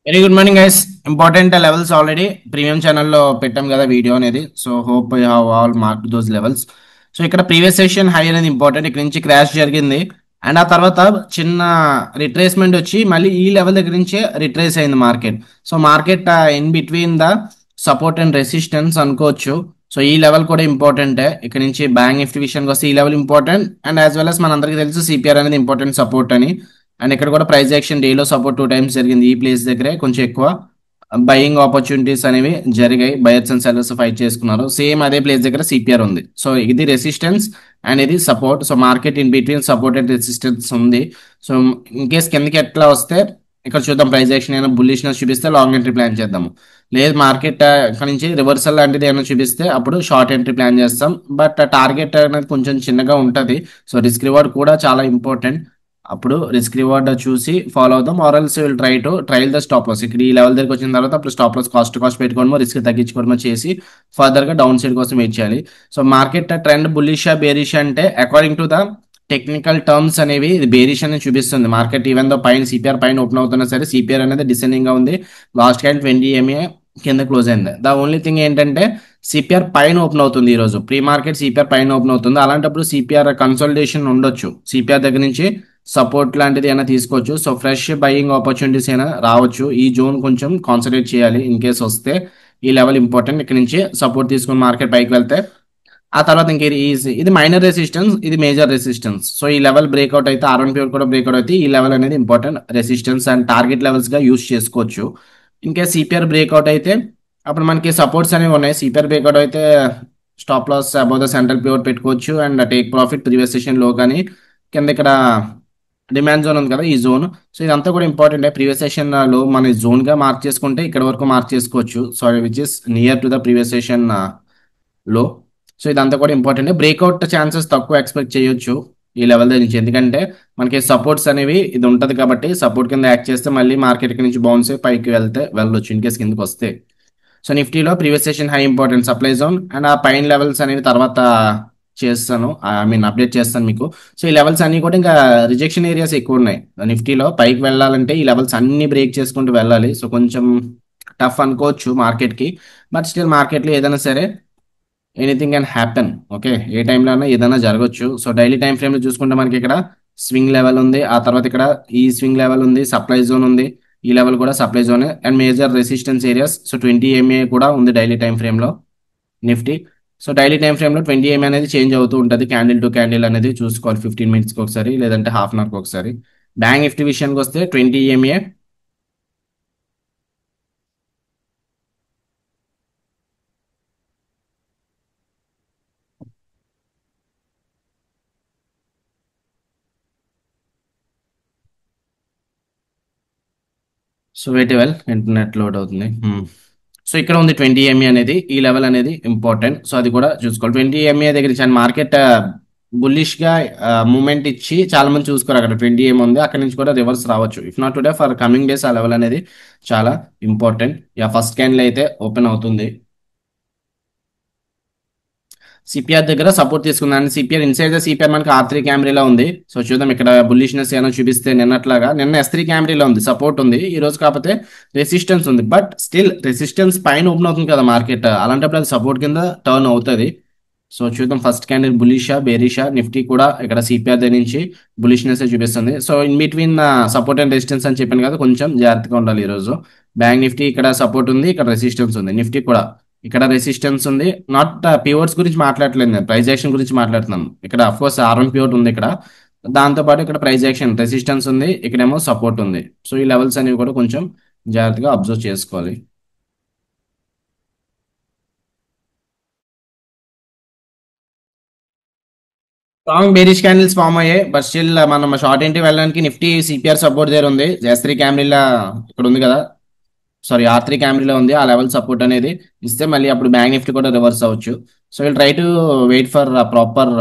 Very good morning guys. Important levels already premium ఛానల్లో పెట్టాం కదా వీడియో అనేది. So hope you have all mark those levels. So ఇక్కడ previous session high అనేది important. ఇక్కడ నుంచి క్రాష్ జరిగింది అండ్ ఆ తర్వాత చిన్న రిట్రేస్మెంట్ వచ్చి మళ్ళీ ఈ లెవెల్ దగ్గర నుంచే రిట్రేస్ అయింది market. So market in between the support and resistance అనుకోవచ్చు. సో ఈ లెవెల్ కూడా ఇంపార్టెంటే. ఇక్కడ నుంచి బ్యాంక్ నిఫ్టీ విషయానికి వస్తే ఈ level important and as well as మనందరికీ తెలుసు సిపిఆర్ అనేది ఇంపార్టెంట్ సపోర్ట్ అని. అండ్ ఇక్కడ కూడా ప్రైస్ యాక్షన్ డేలో సపోర్ట్ 2 times జరిగింది. ఈ ప్లేస్ దగ్గరే కొంచెం ఎక్కువ బయింగ్ ఆపర్చునిటీస్ అనేవి జరిగాయి. బయర్స్ అండ్ సెల్లర్స్ ఫైట్ చేసుకున్నారు. సేమ్ అదే ప్లేస్ దగ్గర సిపిఆర్ ఉంది. సో ఇది రెసిస్టెన్స్ అండ్ ఇది support. So market in between support and resistance ఉంది. సో ఇన్ కేస్ కిందకి ఎట్లా వస్తే ఇక్కడ చూద్దాం. ప్రైస్ యాక్షన్ ఏమైనా బుల్లిష్నెస్ చూపిస్తే లాంగ్ ఎంట్రీ ప్లాన్ చేద్దాము. లేదు మార్కెట్ ఇక్కడ నుంచి రివర్సల్ లాంటిది ఏమైనా చూపిస్తే అప్పుడు షార్ట్ ఎంట్రీ ప్లాన్ చేస్తాం. బట్ టార్గెట్ అనేది కొంచెం చిన్నగా ఉంటుంది. సో రిస్క్ రివార్డ్ కూడా చాలా ఇంపార్టెంట్. అప్పుడు రిస్క్ రివార్డ్ చూసి ఫాలో అవుదాం. ఆర్ఎల్స్ will trail the stop loss. ఇక్కడ ఈ లెవెల్ దగ్గరికి వచ్చిన తర్వాత అప్పుడు స్టాప్ లాస్ కాస్ట్ పెట్టుకోవడమో రిస్క్ తగ్గించుకోవడమో చేసి ఫర్దర్ గా డౌన్ సైడ్ కోసం వెయిట్ చేయాలి. సో మార్కెట్ ట్రెండ్ బుల్లిషా బేరిష్ అంటే according to the technical terms అనేవి ఇది బేరిష్ అని చూపిస్తుంది. మార్కెట్ ఈవెన్ దో పైన సిపిఆర్ పైన ఓపెన్ అవుతున్నా సరే సిపిఆర్ అనేది డిసెండింగ్ గా ఉంది. లాస్ట్ క్యాండ్ 20 MA కింద క్లోజ్ అయింది. ద ఓన్లీ థింగ్ ఏంటంటే సిపిఆర్ పైన ఓపెన్ అవుతుంది. ఈ రోజు ప్రీ మార్కెట్ సిపిఆర్ పైన ఓపెన్ అవుతుంది. అలాంటప్పుడు సిపిఆర్ కన్సల్టేషన్ ఉండొచ్చు. సిపిఆర్ దగ్గర నుంచి సపోర్ట్ లాంటిది అయినా తీసుకోవచ్చు. సో ఫ్రెష్ బయింగ్ ఆపర్చునిటీస్ అయినా రావచ్చు. ఈ జోన్ కొంచెం కాన్సన్ట్రేట్ చేయాలి. ఇన్ కేస్ వస్తే ఈ లెవెల్ ఇంపార్టెంట్. ఇక్కడ నుంచి సపోర్ట్ తీసుకుని మార్కెట్ పైకి వెళ్తే ఆ తర్వాత ఇంక ఇది మైనర్ రెసిస్టెన్స్, ఇది మేజర్ రెసిస్టెన్స్. సో ఈ లెవెల్ బ్రేక్అవుట్ అయితే R1 కూడా బ్రేక్అవుట్ అయితే ఈ లెవెల్ అనేది important resistance and target levels గా యూస్ చేసుకోవచ్చు. ఇన్ కేస్ సిపిఆర్ బ్రేక్అవుట్ అయితే అప్పుడు మనకి సపోర్ట్స్ అనేవి ఉన్నాయి. సిపిఆర్ బ్రేక్అవుట్ అయితే stop loss above the central pure పెట్టుకోవచ్చు and take profit previous session లో కానీ కింద ఇక్కడ డిమాండ్ జోన్ ఉంది కదా ఈ జోన్. సో ఇదంతా కూడా ఇంపార్టెంట్. ప్రీవియస్ సెషన్ లో మన జోన్ గా మార్క్ చేసుకుంటే ఇక్కడ వరకు మార్క్ చేసుకోవచ్చు. Sorry which is near to the previous session లో. సో ఇదంతా కూడా ఇంపార్టెంట్. బ్రేక్అవుట్ ఛాన్సెస్ తక్కువ ఎక్స్పెక్ట్ చేయొచ్చు ఈ లెవెల్ దగ్గర నుంచి. ఎందుకంటే మనకి సపోర్ట్స్ అనేవి ఇది ఉంటది కాబట్టి సపోర్ట్ కింద యాక్ట్ చేస్తే మళ్ళీ మార్కెట్ నుంచి బౌన్స్ అయ్యి పైకి వెళ్తే వెళ్ళొచ్చు ఇన్ కేస్ కిందకి వస్తే. సో నిఫ్టీలో previous session high important supply zone and ఆ పైన లెవెల్స్ అనేవి తర్వాత చేస్తాను. ఐ మీన్ అప్డేట్ చేస్తాను మీకు. సో ఈ లెవెల్స్ అన్ని కూడా ఇంకా రిజెక్షన్ ఏరియాస్ ఎక్కువ ఉన్నాయి నిఫ్టీలో. పైకి వెళ్ళాలంటే ఈ లెవెల్స్ అన్ని బ్రేక్ చేసుకుంటూ వెళ్ళాలి. సో కొంచెం టఫ్ అనుకోవచ్చు మార్కెట్ కి. బట్ స్టిల్ మార్కెట్లో ఏదైనా సరే ఎనీథింగ్ కెన్ హ్యాపెన్. ఓకే ఏ టైంలో అయినా ఏదైనా జరగచ్చు. సో డైలీ టైం ఫ్రేమ్ లో చూసుకుంటే మనకి ఇక్కడ స్వింగ్ లెవెల్ ఉంది. ఆ తర్వాత ఇక్కడ ఈ స్వింగ్ లెవెల్ ఉంది. సప్లై జోన్ ఉంది. ఈ లెవెల్ కూడా supply zone and major resistance areas. So 20 MA కూడా ఉంది డైలీ టైం ఫ్రేమ్ లో Nifty. So daily time frame లో 20 MA అనేది చేంజ్ అవుతూ ఉంటుంది. క్యాండిల్ టు క్యాండిల్ అనేది చూసుకోవాలి 15 minutes కి ఒకసారి లేదంటే హాఫ్ అన్ అవర్కి ఒకసారి. బ్యాంక్ నిఫ్టీ విషయానికి వస్తే 20 MA. So wait well internet load అవుతుంది. సో ఇక్కడ ఉంది 20 MA అనేది. ఈ లెవెల్ అనేది ఇంపార్టెంట్. సో అది కూడా చూసుకోవాలి. 20 MA దగ్గర నుంచి మార్కెట్ బుల్లిష్ గా మూమెంట్ ఇచ్చి చాలా మంది చూసుకోరు. అక్కడ 20 MA ఉంది. అక్కడ నుంచి కూడా రివర్స్ రావచ్చు. If not today for coming days ఆ లెవెల్ అనేది చాలా ఇంపార్టెంట్. ఫస్ట్ క్యాండిల్ అయితే ఓపెన్ అవుతుంది. సిపిఆర్ దగ్గర సపోర్ట్ తీసుకుందాం. సిపిఆర్ ఇన్సైడ్ ద సిపిఆర్ మనకి R3 క్యామరీలో ఉంది. సో చూద్దాం ఇక్కడ బుల్లిష్నెస్ ఏమైనా చూపిస్తే నిన్నట్లాగా నిన్న S3 క్యామరీలో ఉంది. సపోర్ట్ ఉంది ఈ రోజు. కాకపోతే రెసిస్టెన్స్ ఉంది. బట్ స్టిల్ రెసిస్టెన్స్ పైన ఓపెన్ అవుతుంది కదా మార్కెట్. అలాంటప్పుడు అది సపోర్ట్ కింద టర్న్ అవుతుంది. సో చూద్దాం ఫస్ట్ క్యాండిల్ బులిషా బేరిషా. నిఫ్టీ కూడా ఇక్కడ సిపిఆర్ దగ్గర నుంచి బులిష్నెస్ చూపిస్తుంది. So in between support and resistance అని చెప్పాను కదా, కొంచెం జాగ్రత్తగా ఉండాలి ఈ రోజు. బ్యాంక్ నిఫ్టీ ఇక్కడ సపోర్ట్ ఉంది, ఇక్కడ రెసిస్టెన్స్ ఉంది. నిఫ్టీ కూడా ఇక్కడ రెసిస్టెన్స్ ఉంది. నాట్ పివోట్స్ గురించి మాట్లాడలేదు నేను, ప్రైస్ యాక్షన్ గురించి మాట్లాడుతున్నాను. ఇక్కడ అఫ్ కోర్స్ R1 పివోట్ ఉంది ఇక్కడ. దాంతో పాటు ఇక్కడ ప్రైస్ యాక్షన్ రెసిస్టెన్స్ ఉంది, ఇక్కడేమో సపోర్ట్ ఉంది. సో ఈ లెవెల్స్ అనేవి కూడా కొంచెం జాగ్రత్తగా అబ్జర్వ్ చేసుకోవాలి. స్ట్రాంగ్ బేరిష్ క్యాండిల్స్ ఫామ్ అయ్యాయి. బట్ స్టిల్ మనం షార్ట్ ఎంట్రీ వెళ్ళడానికి నిఫ్టీ సిపిఆర్ సపోర్ట్ దగ్గర ఉంది. S3 క్యామరీలా ఇక్కడ ఉంది కదా, సారీ R3 క్యామరీలో ఉంది. ఆ లెవెల్ సపోర్ట్ అనేది ఇస్తే మళ్ళీ అప్పుడు బ్యాంక్ నిఫ్టీ కూడా రివర్స్ అవ్వచ్చు. So will try to wait for proper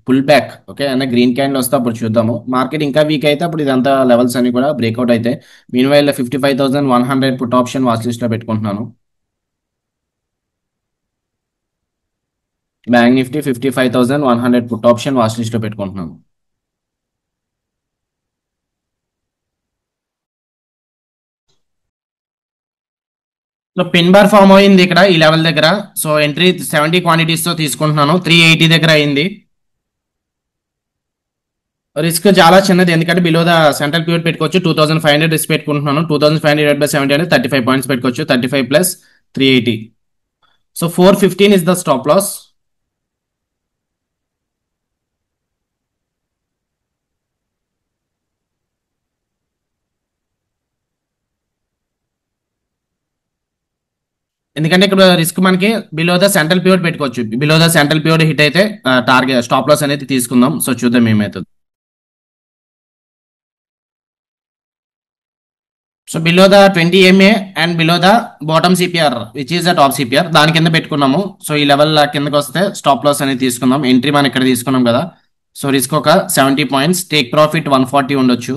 pull back. Okay అన్న గ్రీన్ క్యాండిల్ వస్తే అప్పుడు చూద్దాము. మార్కెట్ ఇంకా వీక్ అయితే అప్పుడు ఇదంతా లెవెల్స్ అన్ని కూడా బ్రేక్అవుట్ అయితే mean while 55,100 put option watch list లో పెట్టుకుంటున్నాను. Bank Nifty 55,100 put option watch list లో పెట్టుకుంటున్నాను. సో పిన్ బార్ ఫామ్ అయింది ఇక్కడ ఈ లెవెల్ దగ్గర. సో ఎంట్రీ 70 క్వాంటిటీస్ తో తీసుకుంటున్నాను. 380 దగ్గర అయింది. రిస్క్ చాలా చిన్నది, ఎందుకంటే బిలో ద సెంట్రల్ పీరియడ్ పెట్టుకోవచ్చు. 2500 రిస్క్ పెట్టుకుంటున్నాను. 2500 బై 70 అంటే 35 పాయింట్స్ పెట్టుకోవచ్చు. 35 plus 380. So 415 is the stop loss. ఎందుకంటే ఇక్కడ రిస్క్ మనకి బిలో ద సెంట్రల్ పీరియడ్ పెట్టుకోవచ్చు. Below the central period hit అయితే టార్గెట్ స్టాప్ లాస్ అనేది తీసుకుందాం. సో చూద్దాం ఏమవుతుంది. So below the 20 MA and below the bottom CPR which is the top CPR దాని కింద పెట్టుకున్నాము. సో ఈ లెవెల్ కిందకి వస్తే స్టాప్ లాస్ అనేది తీసుకుందాం. ఎంట్రీ మనం ఇక్కడ తీసుకున్నాం కదా. సో రిస్క్ ఒక 70 పాయింట్స్, టేక్ ప్రాఫిట్ 140 ఉండొచ్చు.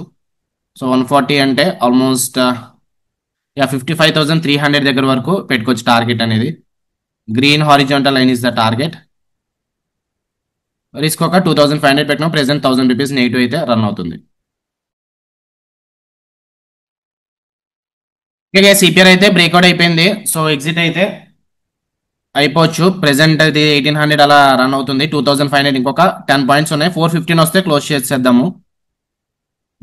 సో 140 అంటే ఆల్మోస్ట్ 55,300 దగ్గర వరకు పెట్టుకోవచ్చు టార్గెట్ అనేది. Green horizontal line is the target. Risk ఒక 2500 పెట్టినా ప్రెసెంట్ ₹1000 నెగిటివ్ అయితే రన్ అవుతుంది. ఇక సిపిఆర్ అయితే బ్రేక్అవుట్ అయిపోయింది. సో ఎగ్జిట్ అయితే అయిపోవచ్చు. ప్రెసెంట్ అది 1800 అలా రన్ అవుతుంది. 2500 ఇంకొక 10 పాయింట్స్ ఉన్నాయి. 415 వస్తే క్లోజ్ చేసేద్దాము.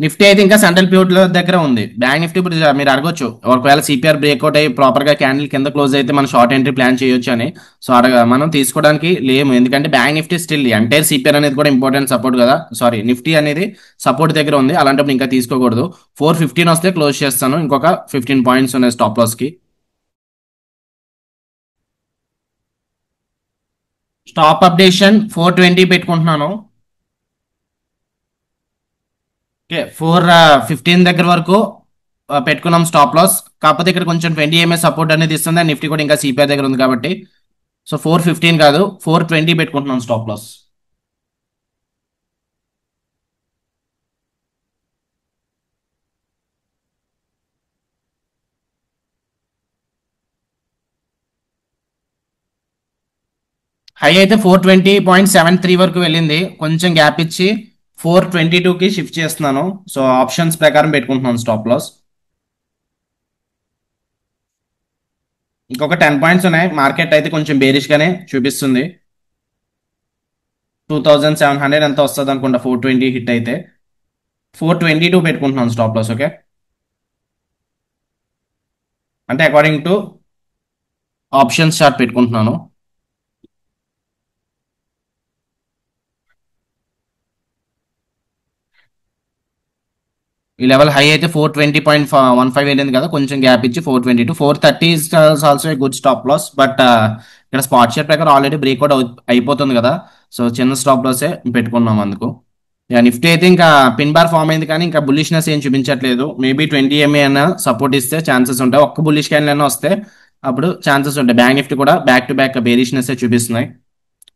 నిఫ్టీ అయితే ఇంకా సెంట్రల్ పీరియడ్ దగ్గర ఉంది. బ్యాంక్ నిఫ్టీ ఇప్పుడు మీరు అడగొచ్చు, ఒకవేళ సిపిఆర్ బ్రేక్అవుట్ అయ్యి ప్రాపర్ గా క్యాండిల్ కింద క్లోజ్ అయితే మనం షార్ట్ ఎంట్రీ ప్లాన్ చేయొచ్చు అని. సో మనం తీసుకోవడానికి లేము, ఎందుకంటే bank Nifty still entire CPR అనేది కూడా ఇంపార్టెంట్ సపోర్ట్ కదా. సారీ, నిఫ్టీ అనేది సపోర్ట్ దగ్గర ఉంది. అలాంటప్పుడు ఇంకా తీసుకోకూడదు. 415 వస్తే క్లోజ్ చేస్తాను. ఇంకొక 15 పాయింట్స్ ఉన్నాయి స్టాప్ లాస్ కి. స్టాప్ అప్డేషన్ 420 పెట్టుకుంటున్నాను. ఓకే, 415 దగ్గర వరకు పెట్టుకున్నాం స్టాప్ లాస్. కాకపోతే ఇక్కడ కొంచెం 20 ఎంఏ సపోర్ట్ అనేది ఇస్తుంది. నిఫ్టీ కూడా ఇంకా సిపిఐ దగ్గర ఉంది కాబట్టి. సో 415 కాదు, 420 పెట్టుకుంటున్నాం స్టాప్ లాస్. హై అయితే 420.73 వరకు వెళ్ళింది. కొంచెం గ్యాప్ ఇచ్చి 422కి షిఫ్ట్ చేస్తున్నాను. సో ఆప్షన్స్ ప్రకారం పెట్టుకుంటున్నాను స్టాప్ లాస్. ఇంకొక 10 పాయింట్స్ ఉన్నాయి. మార్కెట్ అయితే కొంచెం బేరిష్ గానే చూపిస్తుంది. 2700 ఎంత వస్తుంది అనుకుంటా 420 హిట్ అయితే. 422 పెట్టుకుంటున్నాను స్టాప్ లాస్. ఓకే, అంటే అకార్డింగ్ టు ఆప్షన్స్ చార్ట్ పెట్టుకుంటున్నాను. ఈ లెవెల్ హై అయితే 420.15 వెళ్ళింది కదా, కొంచెం గ్యాప్ ఇచ్చి 422. 430 is also a good stop loss. But ఇక్కడ స్పాట్ షేర్ ప్రకారం ఆల్రెడీ బ్రేక్అవుట్ అయిపోతుంది కదా. సో చిన్న స్టాప్ లాసే పెట్టుకున్నాం అందుకు. నిఫ్టీ అయితే ఇంకా పిన్ బార్ ఫామ్ అయింది కానీ ఇంకా బుల్లిష్నెస్ ఏం చూపించట్లేదు. మేబీ 20 ఎంఏ అయినా సపోర్ట్ ఇస్తే ఛాన్సెస్ ఉంటాయి. ఒక్క బుల్లిష్ క్యాండిల్ అయినా వస్తే అప్పుడు ఛాన్సెస్ ఉంటాయి. బ్యాంక్ నిఫ్టీ కూడా బ్యాక్ టు బ్యాక్ బేరిష్నెస్ చూపిస్తున్నాయి.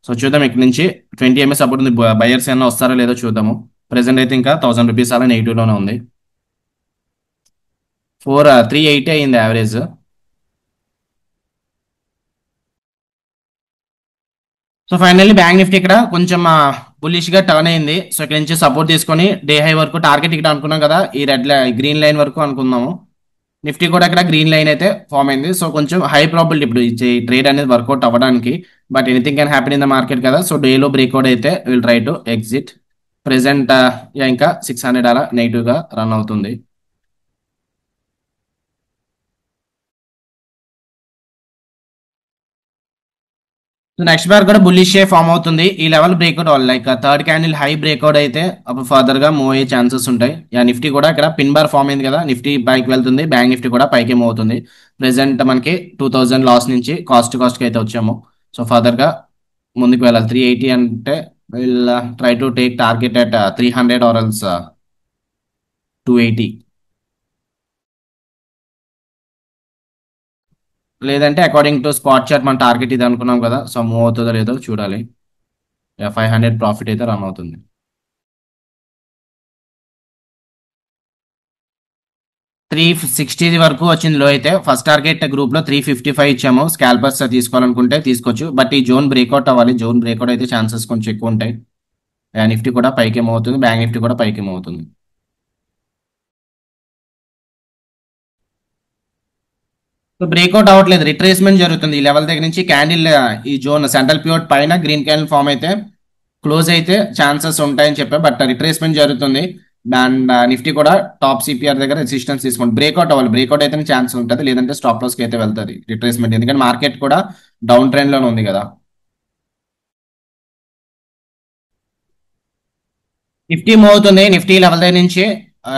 సో చూద్దాం, ఇక్కడ నుంచి 20 ఎంఏ సపోర్ట్ ఉంది. బయర్స్ అయినా వస్తారో లేదో చూద్దాము. ప్రెసెంట్ అయితే ఇంకా ₹1000 అలా నెగిటివ్ లోనే ఉంది. 380 అయింది average. So finally bank Nifty ఇక్కడ కొంచెం బుల్లిష్ గా టర్న్ అయింది. సో ఇక్కడ నుంచి సపోర్ట్ తీసుకొని డే హై వరకు టార్గెట్ ఇక్కడ అనుకున్నాం కదా, ఈ గ్రీన్ లైన్ వరకు అనుకుందాము. నిఫ్టీ కూడా ఇక్కడ గ్రీన్ లైన్ అయితే ఫామ్ అయింది. సో కొంచెం హై ప్రాబిలిటీ ఇప్పుడు ఈ ట్రేడ్ అనేది వర్కౌట్ అవ్వడానికి. But anything can happen in the market కదా. సో డేలో బ్రేక్అవుట్ అయితే will try to exit. Present ఇంకా 600 అలా నెగిటివ్ గా రన్ అవుతుంది. సో నెక్స్ట్ బార్ కూడా బుల్లిష్ ఫామ్ అవుతుంది. ఈ లెవెల్ బ్రేక్అవుట్ అవ్వాలి, like third candle high breakout అయితే అప్పుడు ఫర్దర్ గా మూవ్ అయ్యే ఛాన్సెస్ ఉంటాయి. నిఫ్టీ కూడా ఇక్కడ పిన్ బార్ ఫామ్ అయింది కదా, నిఫ్టీ పైకి వెళ్తుంది, బ్యాంక్ నిఫ్టీ కూడా పైకి మూవ్ అవుతుంది. ప్రెసెంట్ మనకి 2000 లాస్ నుంచి కాస్ట్ కి అయితే వచ్చాము. సో ఫర్దర్ గా ముందుకు వెళ్ళాలి. 380 అంటే will try to take target at 300 or else 280. లేదంటే అకార్డింగ్ టు స్పాట్ చార్ట్ మన టార్గెట్ ఇది అనుకున్నాం కదా. సో మూవ్ అవుతుందో లేదో చూడాలి. 500 ప్రాఫిట్ అయితే రన్ అవుతుంది. 360 వరకు వచ్చింది లో అయితే. ఫస్ట్ టార్గెట్ గ్రూప్ లో 355 ఇచ్చాము. స్కాల్పర్స్ తీసుకోవాలనుకుంటే తీసుకోవచ్చు. బట్ ఈ జోన్ బ్రేక్అవుట్ అవ్వాలి. జోన్ బ్రేక్అవుట్ అయితే ఛాన్సెస్ కొంచెం ఎక్కువ ఉంటాయి. నిఫ్టీ కూడా పైకి మూవ్ అవుతుంది, బ్యాంక్ నిఫ్టీ కూడా పైకి మూవ్ అవుతుంది. సో బ్రేక్అవుట్ అవ్వట్లేదు, రిట్రేస్మెంట్ జరుగుతుంది ఈ లెవెల్ దగ్గర నుంచి. క్యాండిల్ ఈ జోన్ సెంట్రల్ పివట్ పైన గ్రీన్ క్యాండిల్ ఫామ్ అయితే క్లోజ్ అయితే ఛాన్సెస్ ఉంటాయని చెప్పా, బట్ రిట్రేస్మెంట్ జరుగుతుంది. అండ్ నిఫ్టీ కూడా టాప్ సిపిఆర్ దగ్గర రెసిస్టెన్స్ తీసుకోండి. బ్రేక్అవుట్ అవ్వాలి, బ్రేక్అవుట్ అయితేనే ఛాన్స్ ఉంటుంది, లేదంటే స్టాప్ లాస్కి అయితే వెళ్తుంది రిట్రేస్మెంట్, ఎందుకంటే మార్కెట్ కూడా డౌన్ ట్రెండ్ లోనే ఉంది కదా. నిఫ్టీ మూవ్ అవుతుంది, నిఫ్టీ లెవెల్ దగ్గర నుంచి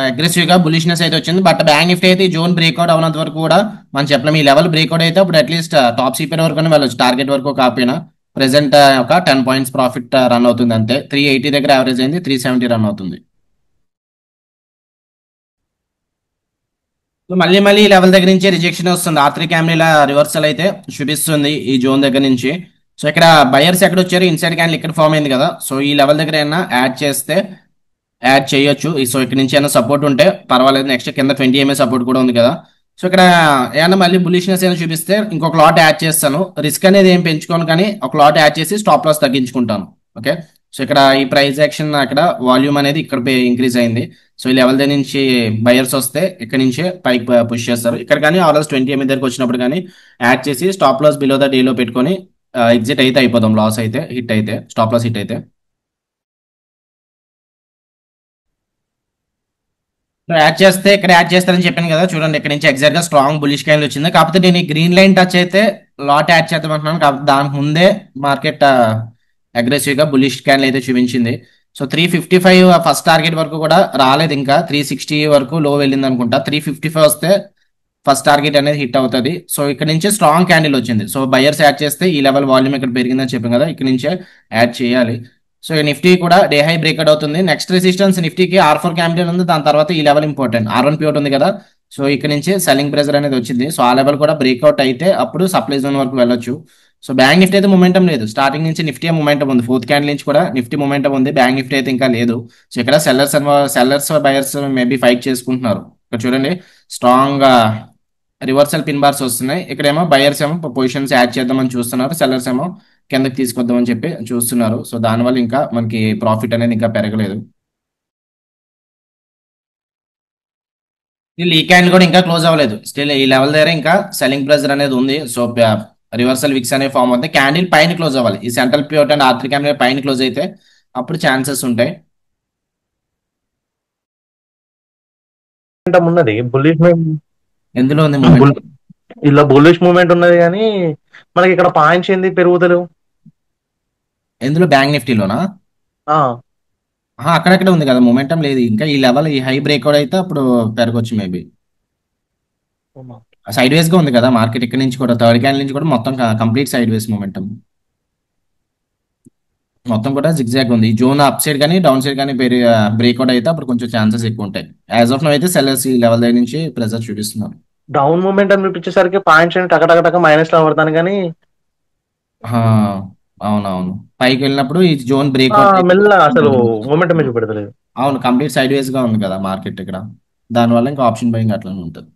అగ్రెసివ్ గా బులిష్నెస్ అయితే వచ్చింది. బట్ బ్యాంక్ నిఫ్టీ అయితే జోన్ బ్రేక్అవుట్ అవునంత వరకు కూడా మనం చెప్పలేం. ఈ లెవెల్ బ్రేక్అవుట్ అయితే అప్పుడు అట్లీస్ట్ టాప్ సీపర్ వరకు వెళ్ళొచ్చు, టార్గెట్ వరకు కాకపోయినా. ప్రెసెంట్ ఒక 10 పాయింట్స్ ప్రాఫిట్ రన్ అవుతుంది అంతే. 380 దగ్గర యావరేజ్ అయింది, 370 రన్ అవుతుంది. సో మళ్ళీ మళ్ళీ ఈ లెవెల్ దగ్గర నుంచి రిజెక్షన్ వస్తుంది. ఆర్3 క్యామ్లీల రివర్సల్ అయితే చూపిస్తుంది ఈ జోన్ దగ్గర నుంచి. సో ఇక్కడ బయర్స్ ఎక్కడ వచ్చారు, ఇన్సైడ్ క్యాండిల్ ఇక్కడ ఫామ్ అయింది కదా. సో ఈ లెవెల్ దగ్గర ఏమైనా యాడ్ చేస్తే యాడ్ చేయొచ్చు. సో ఇక్కడ నుంచి ఏమైనా సపోర్ట్ ఉంటే పర్వాలేదు. నెక్స్ట్ కింద 20 సపోర్ట్ కూడా ఉంది కదా. సో ఇక్కడ ఏమైనా మళ్ళీ బులిష్నెస్ ఏమైనా చూపిస్తే ఇంకొక లాట్ యాడ్ చేస్తాను. రిస్క్ అనేది ఏం పెంచుకోను, కానీ ఒక లాట్ యాడ్ చేసి స్టాప్ లాస్ తగ్గించుకుంటాను. ఓకే. సో ఇక్కడ ఈ ప్రైస్ యాక్షన్ అక్కడ వాల్యూమ్ అనేది ఇక్కడ ఇంక్రీజ్ అయింది. సో ఈ లెవెల్ దగ్గర నుంచి బయర్స్ వస్తే ఇక్కడ నుంచే పైకి పుష్ చేస్తారు. ఇక్కడ కానీ ఆల్మోస్ట్ 20 దగ్గరకు వచ్చినప్పుడు కానీ యాడ్ చేసి స్టాప్ లాస్ బిలో ద డీలో పెట్టుకొని ఎగ్జిట్ అయితే అయిపోదాం. లాస్ అయితే హిట్ అయితే, స్టాప్ లాస్ హిట్ అయితే. యాడ్ చేస్తే ఇక్కడ యాడ్ చేస్తారని చెప్పాను కదా, చూడండి ఇక్కడ నుంచి ఎగ్జాక్ట్ గా స్ట్రాంగ్ బులిష్ క్యాండిల్ వచ్చింది. కాకపోతే నేను ఈ గ్రీన్ లైన్ టచ్ అయితే లాట్ యాడ్ చేద్దాం అంటున్నాను. కాకపోతే దానికి ముందే మార్కెట్ అగ్రెసివ్ గా బులిష్ క్యాండిల్ అయితే చూపించింది. సో 355 ఫస్ట్ టార్గెట్ వరకు కూడా రాలేదు, ఇంకా 360 వరకు లో వెళ్ళింది అనుకుంటా. 355 వస్తే ఫస్ట్ టార్గెట్ అనేది హిట్ అవుతుంది. సో ఇక్కడ నుంచి స్ట్రాంగ్ క్యాండిల్ వచ్చింది. సో బయర్స్ యాడ్ చేస్తే ఈ లెవెల్ వాల్యూమ్ ఇక్కడ పెరిగిందని చెప్పాం కదా, ఇక్కడ నుంచే యాడ్ చేయాలి. సో నిఫ్టీ కూడా డే హై బ్రేక్అవుట్ అవుతుంది. నెక్స్ట్ రెసిస్టెన్స్ నిఫ్టీకి R4 క్యాండిల్ ఉంది, దాని తర్వాత ఈ లెవెల్ ఇంపార్టెంట్. R1 పివట్ ఉంది కదా. సో ఇక్కడ నుంచి సెల్లింగ్ ప్రెజర్ అనేది వచ్చింది. సో ఆ లెవెల్ కూడా బ్రేక్అవుట్ అయితే అప్పుడు సప్లై జోన్ వరకు వెళ్ళొచ్చు. సో బ్యాంక్ నిఫ్టీ అయితే మొమెంటం లేదు, స్టార్టింగ్ నుంచి నిఫ్టీ మొమెంటం ఉంది. ఫోర్త్ క్యాండిల్ నుంచి కూడా నిఫ్టీ మొమెంటం ఉంది, బ్యాంక్ నిఫ్టీ అయితే ఇంకా లేదు. సో ఇక్కడ సెల్లర్స్ బయర్స్ మేబీ ఫైట్ చేసుకుంటున్నారు. ఇక్కడ చూడండి స్ట్రాంగ్ రివర్సల్ పిన్ బార్స్ వస్తున్నాయి. ఇక్కడేమో బయర్స్ ఏమో పొజిషన్స్ యాడ్ చేద్దామని చూస్తున్నారు, సెల్లర్స్ ఏమో కిందకి తీసుకొద్దామని చెప్పి చూస్తున్నారు. సో దానివల్ల ఇంకా మనకి ప్రాఫిట్ అనేది ఇంకా పెరగలేదు. స్టిల్ ఈ క్యాండిల్ కూడా ఇంకా క్లోజ్ అవ్వలేదు, స్టిల్ ఈ లెవెల్ దగ్గర ఇంకా సెల్లింగ్ ప్రెజర్ అనేది ఉంది. సో రివర్సల్ విక్స్ అనే ఫామ్ అవుతుంది. క్యాండిల్ పైన క్లోజ్ అవ్వాలి, ఈ central pivot and R3 candle పైన క్లోజ్ అయితే అప్పుడు ఛాన్సెస్ ఉంటాయి. మూమెంటం ఉన్నది బుల్లిష్ ఎందులో ఉంది మూమెంట్? ఇలా బుల్లిష్ మూమెంట్ ఉన్నది, కానీ మనకి ఇక్కడ పాయింట్స్ ఏంది పెరుగుతలేవు. ఎందులో బ్యాంక్ నిఫ్టీలోనా? ఆ, అక్కడక్కడ ఉంది కదా, మొమెంటం లేదు ఇంకా. ఈ లెవెల్ ఈ హై బ్రేక్అవుట్ అయితే అప్పుడు పెరగొచ్చు మేబీ. సైడ్ వేస్ గా ఉంది కదా మార్కెట్, ఇక్కడ నుంచి కూడా థర్డ్ క్యాండిల్ నుంచి కూడా మొత్తం కంప్లీట్ సైడ్ వేస్ మొమెంటం, మొత్తం కూడా జిగ్జాగ్ ఉంది. ఈ జోన్ అప్ సైడ్ కానీ డౌన్ సైడ్ కానీ బ్రేక్అవుట్ అయితే అప్పుడు కొంచెం ఛాన్సెస్ ఎక్కువ ఉంటాయి. యాజ్ ఆఫ్ నో అయితే సెల్లర్స్ ఈ లెవెల్ దగ్గర నుంచి ప్రెజర్ చూపిస్తున్నారు. డౌన్ మూమెంటం చూపించేసరికి పాయింట్స్ టక టక టక మైనస్ లో పడతాను, కానీ ఆ, అవునవును, పైకి వెళ్ళినప్పుడు ఈ జోన్ బ్రేక్అవుట్ మెల్ల అసలు మూమెంటమే చూపెడతలేదు. అవును, కంప్లీట్ సైడ్ వేస్ గా ఉంది కదా మార్కెట్ ఇక్కడ, దానివల్ల ఇంకా ఆప్షన్ బయింగ్ అట్లనే ఉంటుంది.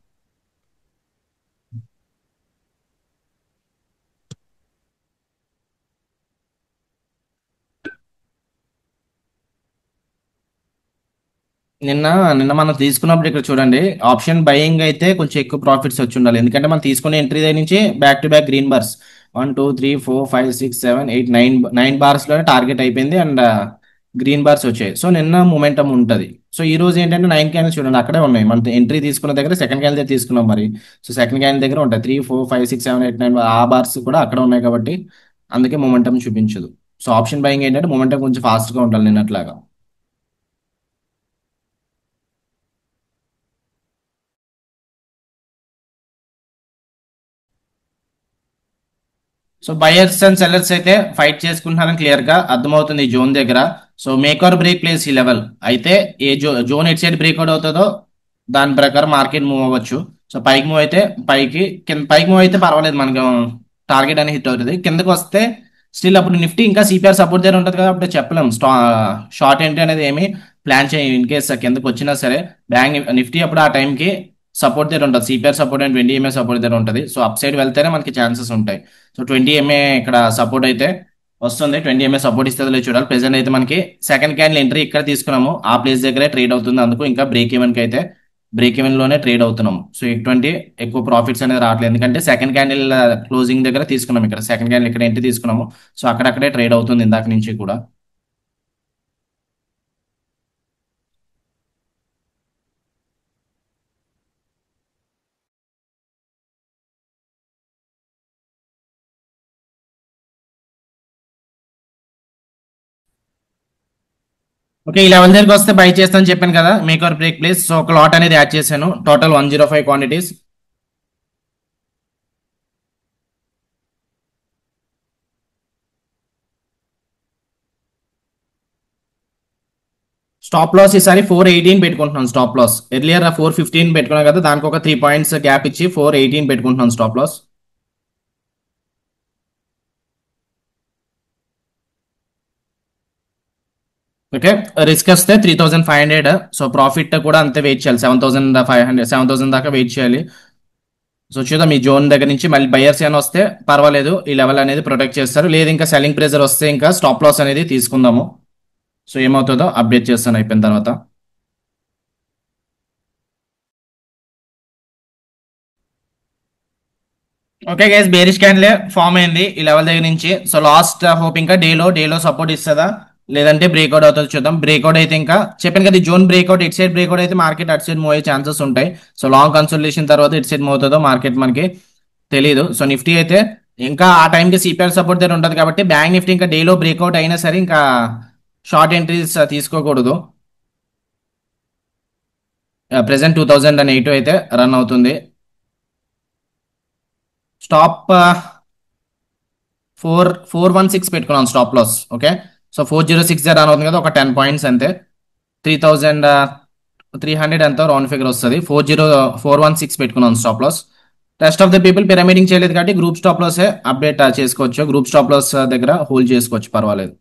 నిన్న నిన్న మనం తీసుకున్నప్పుడు ఇక్కడ చూడండి ఆప్షన్ బయింగ్ అయితే కొంచెం ఎక్కువ ప్రాఫిట్స్ వచ్చి ఉండాలి, ఎందుకంటే మనం తీసుకునే ఎంట్రీ దగ్గర నుంచి back to back green bars 1 2 3 4 5 6 7 8 9 bars లోనే టార్గెట్ అయిపోయింది. అండ్ గ్రీన్ బార్స్ వచ్చాయి. సో నిన్న మొమెంటం ఉంటుంది. సో ఈ రోజు ఏంటంటే 9 క్యాండిల్స్ చూడండి అక్కడే ఉన్నాయి. మన ఎంట్రీ తీసుకున్న దగ్గర సెకండ్ క్యాండిల్ దగ్గర తీసుకున్నాం మరి. సో సెకండ్ క్యాండిల్ దగ్గర ఉంటాయి 3 4 5 6 7 8 9 ఆ బార్స్ కూడా అక్కడ ఉన్నాయి కాబట్టి అందుకే మొమెంటం చూపించదు. సో ఆప్షన్ బయింగ్ ఏంటంటే మొమెంటం కొంచెం ఫాస్ట్ గా ఉండాలి నిన్నట్లాగా. సో బయర్స్ అండ్ సెల్లర్స్ అయితే ఫైట్ చేసుకుంటున్నారని క్లియర్ గా అర్థమవుతుంది ఈ జోన్ దగ్గర. So make or break place ఈ లెవెల్ అయితే, ఏ జోన్ ఎట్ సైడ్ బ్రేక్అవుట్ అవుతుందో దాని ప్రకారం మార్కెట్ మూవ్ అవ్వచ్చు. సో పైకి మూవ్ అయితే పైకి, కింద పైకి మూవ్ అయితే పర్వాలేదు, మనకు టార్గెట్ అనేది హిట్ అవుతుంది. కిందకి వస్తే స్టిల్ అప్పుడు నిఫ్టీ ఇంకా సిపిఆర్ సపోర్ట్ దగ్గర ఉంటుంది కదా, అప్పుడు చెప్పలేం షార్ట్ ఎంట్రీ అనేది ఏమి ప్లాన్ చేయం. ఇన్ కేస్ కిందకి వచ్చినా సరే బ్యాంక్ నిఫ్టీ అప్పుడు ఆ టైంకి సపోర్ట్ దగ్గర ఉంటుంది, సిపిఆర్ సపోర్ట్ అండ్ 20 సపోర్ట్ దగ్గర ఉంటుంది. సో అప్ సైడ్ వెళ్తేనే మనకి ఛాన్సెస్ ఉంటాయి. సో 20 ఇక్కడ సపోర్ట్ అయితే వస్తుంది, 20 సపోర్ట్ ఇస్తుందో లేదు చూడాలి. ప్రెసెంట్ అయితే మనకి సెకండ్ క్యాండిల్ ఎంట్రీ ఇక్కడ తీసుకున్నాము, ఆ ప్లేస్ దగ్గరే ట్రేడ్ అవుతుంది, అందుకు ఇంకా బ్రేక్ ఈవెన్ కి అయితే బ్రేక్ ఈవెన్ లోనే ట్రేడ్ అవుతున్నాము. సో ఎటువంటి ఎక్కువ ప్రాఫిట్స్ అనేది రావట్లేదు, ఎందుకంటే సెకండ్ క్యాండిల్ క్లోజింగ్ దగ్గర తీసుకున్నాం, ఇక్కడ సెకండ్ క్యాండిల్ ఇక్కడ ఏంటి తీసుకున్నాము. సో అక్కడక్కడే ట్రేడ్ అవుతుంది ఇందాక నుంచి కూడా. ఓకే, ఈ లెవెల్ దగ్గరికి వస్తే బై చేస్తాను చెప్పాను కదా, make or break place. So ఒక లాట్ అనేది యాడ్ చేశాను, టోటల్ 105 క్వాంటిటీస్. స్టాప్ లాస్ ఈసారి 418 పెట్టుకుంటున్నాను స్టాప్ లాస్. ఎర్లియర్ 415 పెట్టుకున్నాను కదా, దానికి ఒక 3 పాయింట్స్ గ్యాప్ ఇచ్చి 418 పెట్టుకుంటున్నాను స్టాప్ లాస్. ఓకే, రిస్క్ వస్తే 3500. సో ప్రాఫిట్ కూడా అంతే వెయిట్ చేయాలి, 7500 7000 దాకా వెయిట్ చేయాలి. సో చూద్దాం, ఈ జోన్ దగ్గర నుంచి మళ్ళీ బయర్స్ ఏమైనా వస్తే పర్వాలేదు, ఈ లెవెల్ అనేది ప్రొటెక్ట్ చేస్తారు. లేదు ఇంకా సెల్లింగ్ ప్రెజర్ వస్తే ఇంకా స్టాప్ లాస్ అనేది తీసుకుందాము. సో ఏమవుతుందో అప్డేట్ చేస్తాను అయిపోయిన తర్వాత. Okay guys, bearish candle form అయింది ఈ లెవెల్ దగ్గర నుంచి. సో లాస్ట్ హోప్ ఇంకా డేలో సపోర్ట్ ఇస్తుందా లేదంటే బ్రేక్అవుట్ అవుతుంది చూద్దాం. బ్రేక్అవుట్ అయితే ఇంకా చెప్పాను కదా, జోన్ బ్రేక్అవుట్ ఇటు సైడ్ బ్రేక్అవుట్ అయితే మార్కెట్ అటు సైడ్ మూవ్ అయ్యే ఛాన్సెస్ ఉంటాయి. సో లాంగ్ కన్సల్టేషన్ తర్వాత ఇటు సైడ్ మూవ్ అవుతుందో మార్కెట్ మనకి తెలియదు. సో నిఫ్టీ అయితే ఇంకా ఆ టైంకి సిపిఆర్ సపోర్ట్ దగ్గర ఉంటుంది కాబట్టి బ్యాంక్ నిఫ్టీ ఇంకా డేలో బ్రేక్అవుట్ అయినా సరే ఇంకా షార్ట్ ఎంట్రీస్ తీసుకోకూడదు. ప్రెసెంట్ 2008 అయితే రన్ అవుతుంది. స్టాప్ 416 పెట్టుకున్నాను stop loss. Okay, so 406 run అవుతుంది కదా, ఒక 10 పాయింట్స్ అంతే. 3300 ఎంతో రౌండ్ ఫిగర్ వస్తుంది. 416 పెట్టుకున్నాను stop loss. Rest of the people pyramiding చేయలేదు కాబట్టి గ్రూప్ స్టాప్ లాస్ అప్డేట్ చేసుకోవచ్చు. గ్రూప్ స్టాప్ లాస్ దగ్గర హోల్డ్ చేసుకోవచ్చు, పర్వాలేదు.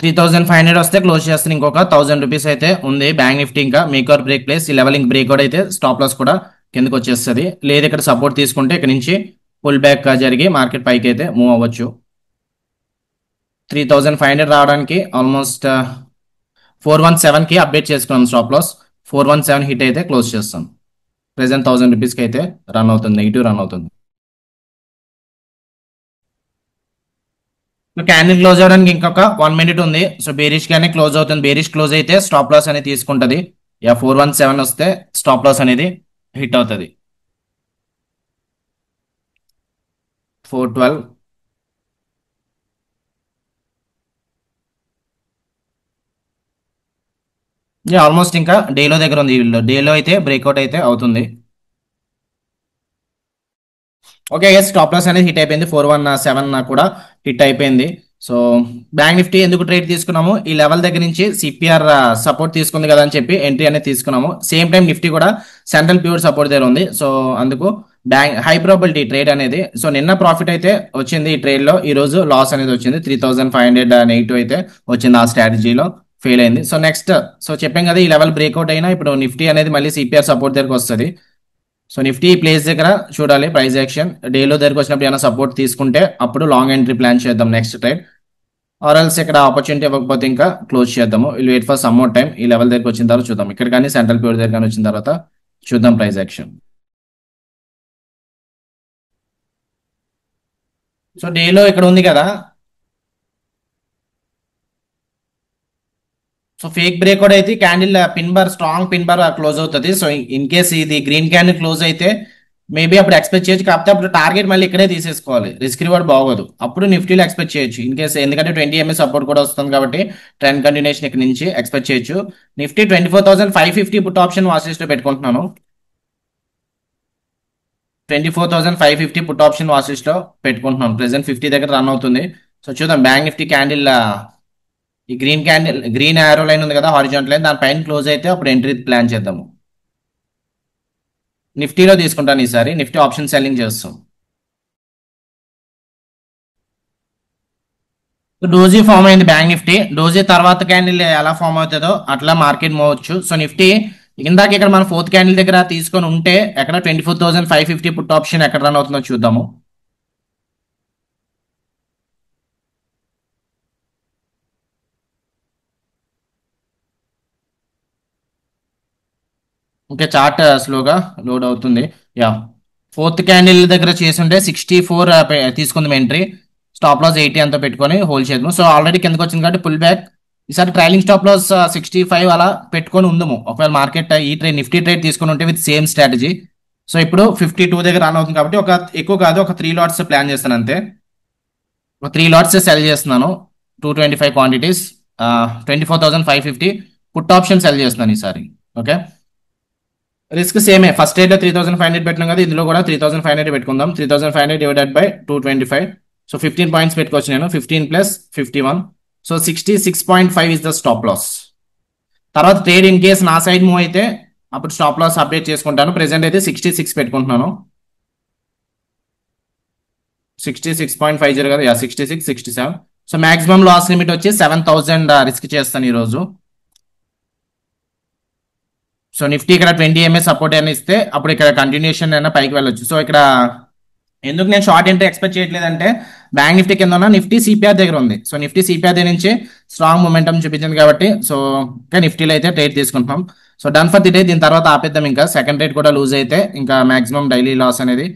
3500 వస్తే క్లోజ్ చేస్తాను. ఇంకొక 1000 రూపీస్ అయితే ఉంది బ్యాంక్ నిఫ్టీ. ఇంకా మేకర్ బ్రేక్ ప్లేస్ ఈ లెవెల్ ఇంక బ్రేక్అవుట్ అయితే స్టాప్ లాస్ కూడా కిందకి వచ్చేస్తుంది. లేదు ఇక్కడ సపోర్ట్ తీసుకుంటే ఇక్కడ నుంచి పుల్ బ్యాక్ జరిగి మార్కెట్ పైకి అయితే మూవ్ అవ్వచ్చు. 3500 రావడానికి ఆల్మోస్ట్ 417కి అప్డేట్ చేసుకున్నాం స్టాప్ లాస్. 417 హిట్ అయితే క్లోజ్ చేస్తాం. ప్రెసెంట్ 1000 రూపీస్కి అయితే రన్ అవుతుంది, నెగిటివ్ రన్ అవుతుంది. సో క్యాండిల్ క్లోజ్ అవడానికి ఇంకొక 1 మినిట్ ఉంది. సో బేరిష్ గానే క్లోజ్ అవుతుంది. బేరిష్ క్లోజ్ అయితే స్టాప్ లాస్ అనేది తీసుకుంటది. 417 వస్తే స్టాప్ లాస్ అనేది హిట్ అవుతుంది. 412. ఆల్మోస్ట్ ఇంకా డేలో దగ్గర ఉంది. డేలో అయితే బ్రేక్అవుట్ అయితే అవుతుంది. ఓకే ఎస్, స్టాప్ లాస్ అనేది హిట్ అయిపోయింది. 417 కూడా హిట్ అయిపోయింది. సో బ్యాంక్ నిఫ్టీ ఎందుకు ట్రేడ్ తీసుకున్నాము, ఈ లెవెల్ దగ్గర నుంచి సిపిఆర్ సపోర్ట్ తీసుకుంది కదా అని చెప్పి ఎంట్రీ అనేది తీసుకున్నాము. సేమ్ టైం నిఫ్టీ కూడా సెంట్రల్ ప్యూర్ సపోర్ట్ దగ్గర ఉంది. సో అందుకు బ్యాంక్ హై ప్రాబిలిటీ ట్రేడ్ అనేది. సో నిన్న ప్రాఫిట్ అయితే వచ్చింది ఈ ట్రేడ్ లో, ఈ రోజు లాస్ అనేది వచ్చింది. 3500 అయితే వచ్చింది, ఆ స్ట్రాటజీలో ఫెయిల్ అయింది. సో నెక్స్ట్, సో చెప్పాం కదా ఈ లెవెల్ బ్రేక్అవుట్ అయినా ఇప్పుడు నిఫ్టీ అనేది మళ్ళీ సిపిఆర్ సపోర్ట్ దగ్గరకు వస్తుంది. సో నిఫ్టీ ప్లేస్ దగ్గర చూడాలి ప్రైస్ యాక్షన్. డేలో దగ్గరకు వచ్చినప్పుడు ఏమైనా సపోర్ట్ తీసుకుంటే అప్పుడు లాంగ్ ఎంట్రీ ప్లాన్ చేద్దాం నెక్స్ట్ ట్రేడ్. ఆర్ ఎల్స్ ఇక్కడ ఆపర్చునిటీ ఇవ్వకపోతే ఇంకా క్లోజ్ చేద్దాము. Will wait for some more time. ఈ లెవెల్ దగ్గరకు వచ్చిన తర్వాత చూద్దాం. ఇక్కడ కానీ సెంట్రల్ ప్యూర్ దగ్గర కానీ వచ్చిన తర్వాత చూద్దాం ప్రైస్ యాక్షన్. సో డేలో ఇక్కడ ఉంది కదా, సో ఫేక్ బ్రేక్అవుట్ అయితే candle pin bar strong pin bar close అవుతుంది. సో ఇన్ కేస్ ఇది గ్రీన్ క్యాండిల్ క్లోజ్ అయితే మేబీ అప్పుడు ఎక్స్పెక్ట్ చేయొచ్చు. కాకపోతే అప్పుడు టార్గెట్ మళ్ళీ ఇక్కడే తీసేసుకోవాలి, రిస్క్ రివార్డ్ బాగోదు. అప్పుడు నిఫ్టీలో ఎక్స్పెక్ట్ చేయొచ్చు ఇన్ కేస్, ఎందుకంటే 20 MA సపోర్ట్ కూడా వస్తుంది కాబట్టి ట్రెండ్ కంటిన్యూషన్ ఇక్కడ నుంచి ఎక్స్పెక్ట్ చేయొచ్చు. Nifty 24,550 put option watch list లో పెట్టుకుంటున్నాను. 24,550 పుట్ ఆప్షన్ వాచ్ లిస్ట్ లో పెట్టుకుంటున్నాను. ప్రెసెంట్ 50 దగ్గర రన్ అవుతుంది. సో చూద్దాం బ్యాంక్ నిఫ్టీ క్యాండిల్ ఈ గ్రీన్ క్యాండిల్ గ్రీన్ ఆరో లైన్ ఉంది కదా హారిజాంటల్ లైన్, దాని పైన క్లోజ్ అయితే అప్పుడు ఎంట్రీ ప్లాన్ చేద్దాము. నిఫ్టీలో తీసుకుంటాను ఈసారి. నిఫ్టీ ఆప్షన్ సెల్లింగ్ చేస్తాం. డోజీ ఫామ్ అయింది బ్యాంక్ నిఫ్టీ. డోజీ తర్వాత క్యాండిల్ ఎలా ఫామ్ అవుతుందో అట్లా మార్కెట్ మూవ్ అవచ్చు. సో నిఫ్టీ ఇందాక ఇక్కడ మనం ఫోర్త్ క్యాండిల్ దగ్గర తీసుకొని ఉంటే ఎక్కడ 24,550 పుట్ ఆప్షన్ ఎక్కడ రన్ అవుతుందో చూద్దాము. ఓకే, చార్ట్ స్లోగా లోడ్ అవుతుంది. యా, ఫోర్త్ క్యాండిల్ దగ్గర చేసుంటే 64 తీసుకుందాం ఎంట్రీ. స్టాప్ లాస్ 80 అంతా పెట్టుకొని హోల్డ్ చేద్దాం. సో ఆల్రెడీ కిందకి వచ్చింది కాబట్టి పుల్ బ్యాక్. ఈసారి ట్రైలింగ్ స్టాప్ లాస్ 65 అలా పెట్టుకొని ఉందాము. ఒకవేళ మార్కెట్ ఈ ట్రేడ్ నిఫ్టీ ట్రేడ్ తీసుకొని ఉంటే విత్ సేమ్ స్ట్రాటజీ. సో ఇప్పుడు 52 దగ్గర రన్ అవుతుంది కాబట్టి ఒక ఎక్కువ కాదు, ఒక 3 లాట్స్ ప్లాన్ చేస్తాను అంతే. ఒక 3 లాట్స్ సెల్ చేస్తున్నాను. 225 క్వాంటిటీస్, 24,550 పుట్ ఆప్షన్ సెల్ చేస్తున్నాను ఈసారి. ఓకే, రిస్క్ సేమే. ఫస్ట్ రేట్ లో 3,500 పెట్టినాం కదా, ఇందులో కూడా 3,500 పెట్టుకుందాం. 3,500 డివైడెడ్ బై 225. సో 15 పాయింట్స్ పెట్టుకోవచ్చు నేను. 15 plus 51, so 66.5 is the stop loss. తర్వాత ట్రేడ్ ఇన్ కేస్ నా సైడ్ మూవ్ అయితే అప్పుడు స్టాప్ లాస్ అప్డేట్ చేసుకుంటాను. ప్రెసెంట్ అయితే 66 పెట్టుకుంటున్నాను. 66.50 కదా, యా 66, 67. సో మాక్సిమం లాస్ లిమిట్ వచ్చి 7,000 రిస్క్ చేస్తాను ఈరోజు. సో నిఫ్టీ ఇక్కడ 20 ఎంఏ సపోర్ట్ అయినా ఇస్తే అప్పుడు ఇక్కడ కంటిన్యూషన్ అయినా పైకి వెళ్ళొచ్చు. సో ఇక్కడ ఎందుకు నేను షార్ట్ ఎంట్రీ ఎక్స్పెక్ట్ చేయట్లేదంటే బ్యాంక్ నిఫ్టీ కింద ఉన్న నిఫ్టీ సిపిఆర్ దగ్గర ఉంది. సో నిఫ్టీ సిపిఆర్ దగ్గర నుంచి స్ట్రాంగ్ మొమెంటం చూపించింది కాబట్టి సో ఇంకా నిఫ్టీలో అయితే ట్రేడ్ తీసుకుంటున్నాం. So done for the day. దీని తర్వాత ఆపేద్దాం. ఇంకా సెకండ్ రేట్ కూడా లూజ్ అయితే ఇంకా మాక్సిమం డైలీ లాస్ అనేది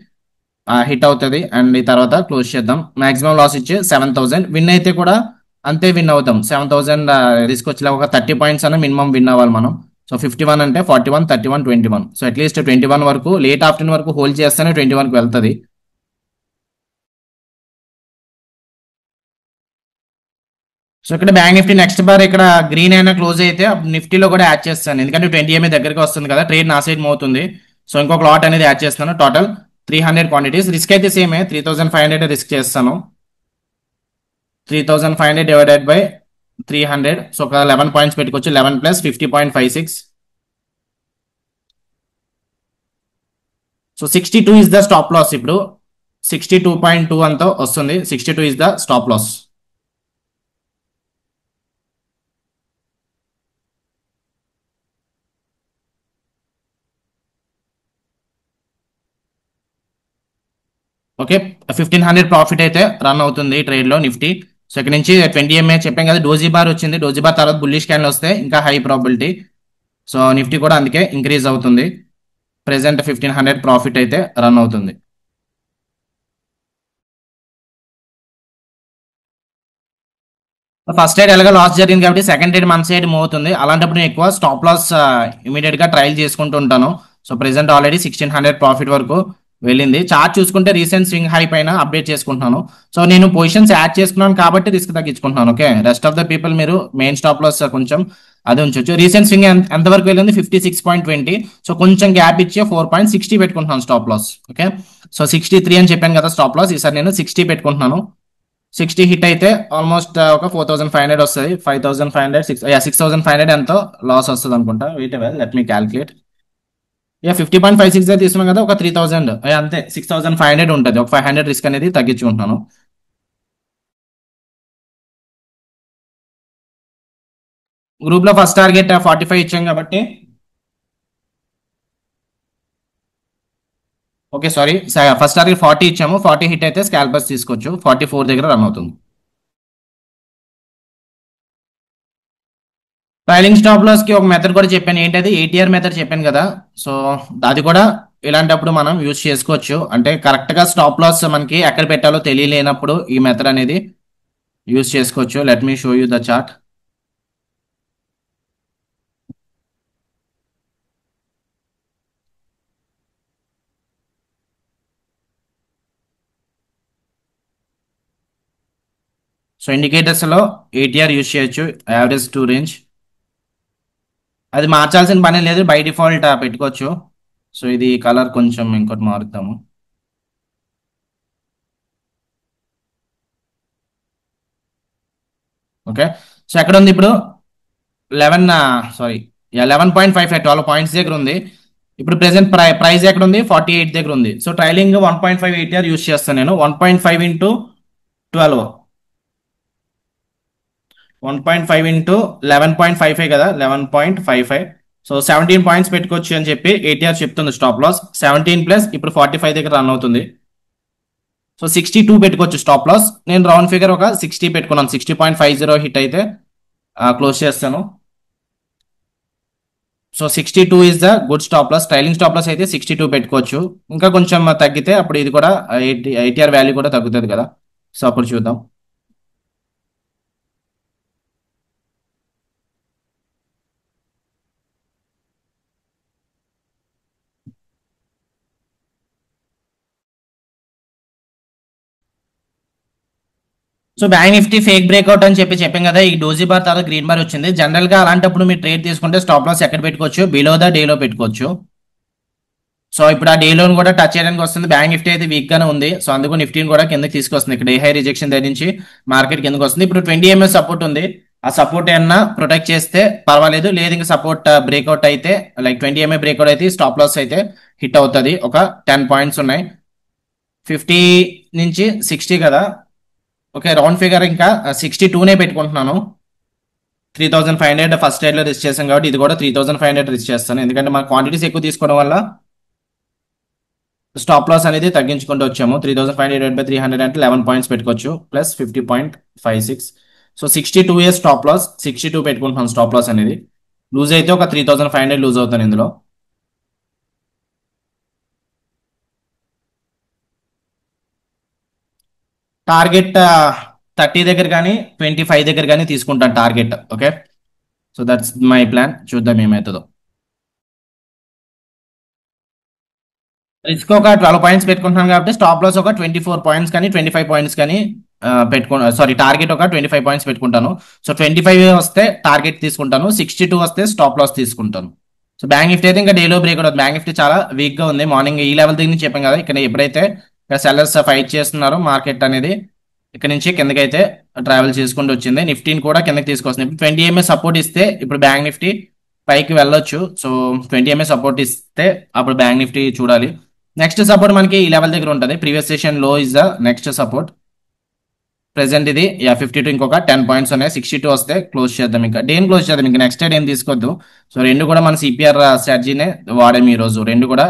హిట్ అవుతుంది అండ్ ఈ తర్వాత క్లోజ్ చేద్దాం. మాక్సిమం లాస్ ఇచ్చి 7,000. విన్ అయితే కూడా అంతే విన్ అవుతాం. 7,000 రిస్క్ వచ్చేలా ఒక 30 పాయింట్స్ అన్న మినిమం విన్ అవ్వాలి మనం. సో 51 అంటే 41, 31, 21. సో అట్లీస్ట్ 21 వరకు లేట్ ఆఫ్టర్నూన్ వరకు హోల్డ్ చేస్తేనే 21కి వెళ్తుంది. సో ఇక్కడ బ్యాంక్ నిఫ్టీ నెక్స్ట్ బార్ ఇక్కడ గ్రీన్ అయినా క్లోజ్ అయితే నిఫ్టీలో కూడా యాడ్ చేస్తాను. ఎందుకంటే 20 ఎంఏ దగ్గరికి వస్తుంది కదా, ట్రేడ్ నా సైడ్ అవుతుంది. సో ఇంకొక లాట్ అనేది యాడ్ చేస్తాను. Total 300 quantities. రిస్క్ అయితే సేమే, 3,500 రిస్క్ చేస్తాను. 3,500 డివైడెడ్ బై 300. సో ఒక 11 పాయింట్స్ పెట్టుకోవచ్చు. 11 plus 50.56. So 62 is the stop loss. ఇప్పుడు 62.2 అంతా వస్తుంది. 62 is the stop loss. Okay, 1,500 profit అయితే రన్ అవుతుంది ట్రేడ్ లో నిఫ్టీ. సో ఇక్కడ నుంచి 20 ఎంఏ చెప్పాం కదా, డోజీ బార్ వచ్చింది. డోజీ బార్ తర్వాత బుల్లిష్ క్యాండిల్ వస్తే ఇంకా హై ప్రాబిలిటీ. సో నిఫ్టీ కూడా అందుకే ఇంక్రీజ్ అవుతుంది. ప్రెసెంట్ 1,500 ప్రాఫిట్ అయితే రన్ అవుతుంది. ఫస్ట్ రైడ్ ఎలాగో లాస్ జరిగింది కాబట్టి సెకండ్ రైడ్ మన సైడ్ మూవ్ అవుతుంది. అలాంటప్పుడు నేను ఎక్కువ స్టాప్ లాస్ ఇమీడియట్ గా ట్రయల్ చేసుకుంటూ ఉంటాను. సో ప్రెసెంట్ ఆల్రెడీ 1,600 ప్రాఫిట్ వరకు వెళ్ళింది. చార్ట్ చూసుకుంటే రీసెంట్ స్వింగ్ హై పైన అప్డేట్ చేసుకుంటున్నాను. సో నేను పొజిషన్స్ యాడ్ చేసుకున్నాను కాబట్టి రిస్క్ తగ్గించుకుంటున్నాను. Okay, rest of the people మీరు మెయిన్ స్టాప్ లాస్ కొంచెం అది ఉంచొచ్చు. రీసెంట్ స్వింగ్ ఎంతవరకు వెళ్ళింది? 56.20. సో కొంచెం గ్యాప్ ఇచ్చి 4.60 పెట్టుకుంటున్నాను స్టాప్ లాస్. ఓకే, సో 63 అని చెప్పాను కదా స్టాప్ లాస్. ఈసారి నేను 60 పెట్టుకుంటున్నాను. 60 హిట్ అయితే ఆల్మోస్ట్ ఒక 4,500 వస్తుంది. 5,500, 6,500 ఎంతో లాస్ వస్తుంది అనుకుంటా. Wait well let me calculate. 50.56 తీసుకున్నాం కదా, ఒక 3,000 అంతే 6,500 ఉంటుంది. ఒక 500 రిస్క్ అనేది తగ్గించుకుంటున్నాను. గ్రూప్ లో ఫస్ట్ టార్గెట్ 45 ఇచ్చాం కాబట్టి ఓకే సారీ, ఫస్ట్ టార్గెట్ 40 ఇచ్చాము. 40 హిట్ అయితే స్కాల్పర్స్ తీసుకోవచ్చు. 44 దగ్గర రన్ అవుతుంది. ట్రైలింగ్ స్టాప్ లాస్ కి ఒక మెథడ్ కూడా చెప్పాను. ఏంటది? ATR మెథడ్ చెప్పాను కదా. సో అది కూడా ఇలాంటప్పుడు మనం యూజ్ చేసుకోవచ్చు. అంటే కరెక్ట్ గా స్టాప్ లాస్ మనకి ఎక్కడ పెట్టాలో తెలియలేనప్పుడు ఈ మెథడ్ అనేది యూజ్ చేసుకోవచ్చు. Let me show you the chart. So indicators లో ATR యూజ్ చేయొచ్చు, యావరేజ్ టు రేంజ్. అది మార్చాల్సిన పని లేదు, బై డిఫాల్ట్ పెట్టుకోవచ్చు. సో ఇది కలర్ కొంచెం ఇంకోటి మారుద్దాము. ఓకే, సో ఎక్కడ ఉంది ఇప్పుడు? 11 సారీ 11.55, 12 పాయింట్స్ దగ్గర ఉంది. ఇప్పుడు ప్రెసెంట్ ప్రైస్ ఎక్కడ ఉంది, 48 దగ్గర ఉంది. సో ట్రైలింగ్ 1.5 ATR యూస్ చేస్తాను నేను. 1.5 ఇంటూ 12, 1.5 ఇంటూ 11.55 కదా, 11.55. సో 17 పాయింట్స్ పెట్టుకోవచ్చు అని చెప్పి ATR చెప్తుంది. స్టాప్ లాస్ 17 ప్లస్ ఇప్పుడు 45 దగ్గర రన్ అవుతుంది. సో 62 పెట్టుకోవచ్చు స్టాప్ లాస్. నేను రౌండ్ ఫిగర్ ఒక 60 పెట్టుకున్నాను. 60.50 హిట్ అయితే క్లోజ్ చేస్తాను. So 62 is the good stop loss. Trailing stop loss అయితే 62 పెట్టుకోవచ్చు. ఇంకా కొంచెం తగ్గితే అప్పుడు ఇది కూడా ATR వాల్యూ కూడా తగ్గుతుంది కదా. సో అప్పుడు చూద్దాం. So bank Nifty fake breakout అని చెప్పాం కదా. ఈ డోజీ బార్ తర్వాత గ్రీన్ బార్ వచ్చింది. జనరల్ గా అలాంటప్పుడు మీరు ట్రేడ్ తీసుకుంటే స్టాప్ లాస్ ఎక్కడ పెట్టుకోవచ్చు, బిలో ద డేలో పెట్టుకోవచ్చు. సో ఇప్పుడు ఆ డే లోన్ కూడా టచ్ చేయడానికి వస్తుంది. బ్యాంక్ నిఫ్టీ అయితే వీక్ గానే ఉంది. సో అందుకు నిఫ్టీని కూడా కిందకి తీసుకొస్తుంది. ఇక్కడ ఏ హై రిజెక్షన్ దగ్గర నుంచి మార్కెట్ కిందకి వస్తుంది. ఇప్పుడు 20 ఎంఎస్ సపోర్ట్ ఉంది. ఆ సపోర్ట్ ఏమన్నా ప్రొటెక్ట్ చేస్తే పర్వాలేదు, లేదు ఇంకా సపోర్ట్ బ్రేక్అవుట్ అయితే, లైక్ 20 ఎంఏ బ్రేక్అవుట్ అయితే స్టాప్ లాస్ అయితే హిట్ అవుతుంది. ఒక 10 పాయింట్స్ ఉన్నాయి. 50 నుంచి 60 కదా. ఓకే, రౌండ్ ఫిగర్ ఇంకా 62నే పెట్టుకుంటున్నాను. 3500 ఫస్ట్ ట్రేడ్ లో రిస్క్ చేశాం కాబట్టి ఇది కూడా 3500 రిస్క్ చేస్తాను. ఎందుకంటే మన క్వాంటిటీస్ ఎక్కువ తీసుకోవడం వల్ల స్టాప్ లాస్ అనేది తగ్గించుకుంటూ వచ్చాము. 3500/300 అంటే 11 పాయింట్స్ పెట్టుకోవచ్చు, plus 50.56. So 62 years stop loss, 62 పెట్టుకుంటున్నాను స్టాప్ లాస్ అనేది. లూజ్ అయితే ఒక 3500 లూజ్ అవుతాను ఇందులో. టార్గెట్ 30 దగ్గర కానీ 25 దగ్గర కానీ తీసుకుంటాను target. Okay, so that's my plan. చూద్దాం ఏమవుతుందో. రిస్క్ ఒక 12 పాయింట్స్ పెట్టుకుంటున్నాను కాబట్టి స్టాప్ లాస్ ఒక 24 పాయింట్స్ కానీ 25 పాయింట్స్ కానీ సారీ, టార్గెట్ ఒక 25 పాయింట్స్ పెట్టుకుంటాను. సో 25 వస్తే టార్గెట్ తీసుకుంటాను, 62 వస్తే స్టాప్ లాస్ తీసుకుంటాను. సో బ్యాంక్ నిఫ్టీ అయితే ఇంకా డేలో బ్రేక్ అవుతుంది. బ్యాంక్ నిఫ్టీ చాలా వీక్ గా ఉంది. మార్నింగ్ ఈ లెవెల్ దగ్గర నుంచి చెప్పాం కదా, ఇక్కడ ఎప్పుడైతే ఇక్కడ సెల్లర్స్ ఫైట్ చేస్తున్నారో మార్కెట్ అనేది ఇక్కడ నుంచి కిందకైతే ట్రావెల్ చేసుకుంటూ వచ్చింది. నిఫ్టీని కూడా కిందకి తీసుకొస్తుంది. ఇప్పుడు 20 ఎంఏ సపోర్ట్ ఇస్తే ఇప్పుడు బ్యాంక్ నిఫ్టీ పైకి వెళ్ళొచ్చు. సో 20 ఎంఏ సపోర్ట్ ఇస్తే అప్పుడు బ్యాంక్ నిఫ్టీ చూడాలి. నెక్స్ట్ సపోర్ట్ మనకి ఈ లెవెల్ దగ్గర ఉంటుంది. ప్రీవియస్ సెషన్ లో is the next support. Present ఇది 52, ఇంకొక 10 పాయింట్స్ ఉన్నాయి. 62 వస్తే క్లోజ్ చేద్దాం. ఇంకా డేని క్లోజ్ చేద్దాం. ఇంకా నెక్స్ట్ డే ఏం తీసుకోవద్దు. సో రెండు కూడా మన సిపిఆర్ స్ట్రాటజీనే వాడాము ఈ రోజు. రెండు కూడా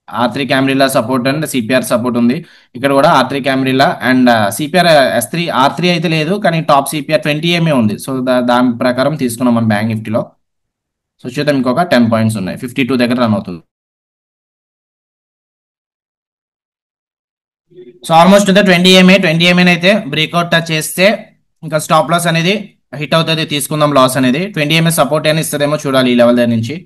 R3 camarilla support and CPR support ఉంది. ఇక్కడ కూడా R3 క్యామ్రిలా and CPR S3 R3 అయితే లేదు, కానీ టాప్ సిపిఆర్ 20 ఎంఏ ఉంది. సో దాని ప్రకారం తీసుకున్నాం మన బ్యాంక్ నిఫ్టీలో. సో చూద్దాం, ఇంకొక 10 పాయింట్స్ ఉన్నాయి. 52 దగ్గర రన్ అవుతుంది. సో ఆల్మోస్ట్ 20 ఎంఏ అయితే బ్రేక్అవుట్ టచ్ చేస్తే ఇంకా స్టాప్ లాస్ అనేది హిట్ అవుతుంది, తీసుకుందాం లాస్ అనేది. 20 ఎంఏ సపోర్ట్ అయినా ఇస్తుందేమో చూడాలి ఈ లెవెల్ దగ్గర నుంచి.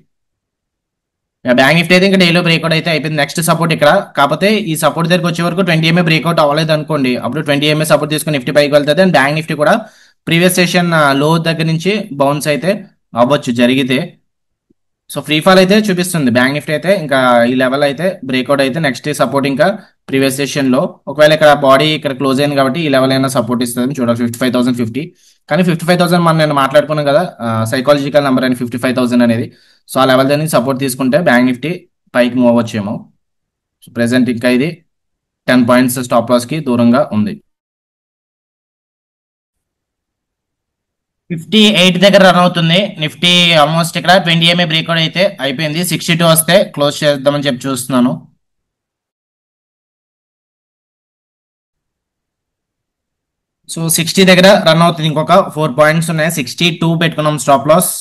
బ్యాంక్ నిఫ్టీ అయితే ఇంకా డైలో బ్రేక్అవుట్ అయితే అయిపోయింది. నెక్స్ట్ సపోర్ట్ ఇక్కడ. కాకపోతే ఈ సపోర్ట్ దగ్గరకు వచ్చే వరకు 20 ఎంఏ బ్రేక్అవుట్ అవ్వలేదు అనుకోండి, అప్పుడు 20 ఎంఏ సపోర్ట్ తీసుకుని నిఫ్టీ పైకి వెళ్తుంది. అండ్ బ్యాంక్ నిఫ్టీ కూడా ప్రీవియస్ సెషన్ లో దగ్గర నుంచి బౌన్స్ అయితే అవ్వచ్చు జరిగితే. సో ఫ్రీ ఫాల్ అయితే చూపిస్తుంది బ్యాంక్ నిఫ్టీ అయితే. ఇంకా ఈ లెవెల్ అయితే బ్రేక్అవుట్ అయితే నెక్స్ట్ సపోర్ట్ ఇంకా ప్రీవియస్ సెషన్ లో. ఒకవేళ ఇక్కడ బాడీ ఇక్కడ క్లోజ్ అయింది కాబట్టి ఈ లెవెల్ అయినా సపోర్ట్ ఇస్తుంది చూడాలి. 55,050. కానీ 55,000 మనం నేను మాట్లాడుకున్నాం కదా, సైకాలజికల్ నెంబర్ అని 55,000 అనేది. సో ఆ లెవెల్ దగ్గర సపోర్ట్ తీసుకుంటే బ్యాంక్ నిఫ్టీ పైకి మూవ్ అవ్వచ్చేమో. సో ప్రెసెంట్ ఇంకా ఇది 10 పాయింట్స్ స్టాప్ లాస్ కి దూరంగా ఉంది. 58 దగ్గర రన్ అవుతుంది నిఫ్టీ. ఆల్మోస్ట్ ఇక్కడ 20 ఎంఏ బ్రేక్అవుట్ అయితే అయిపోయింది. 62 వస్తే క్లోజ్ చేద్దామని చెప్పి చూస్తున్నాను. సో 60 దగ్గర రన్ అవుతుంది. ఇంకొక 4 పాయింట్స్ ఉన్నాయి. 62 పెట్టుకున్నాం స్టాప్ లాస్.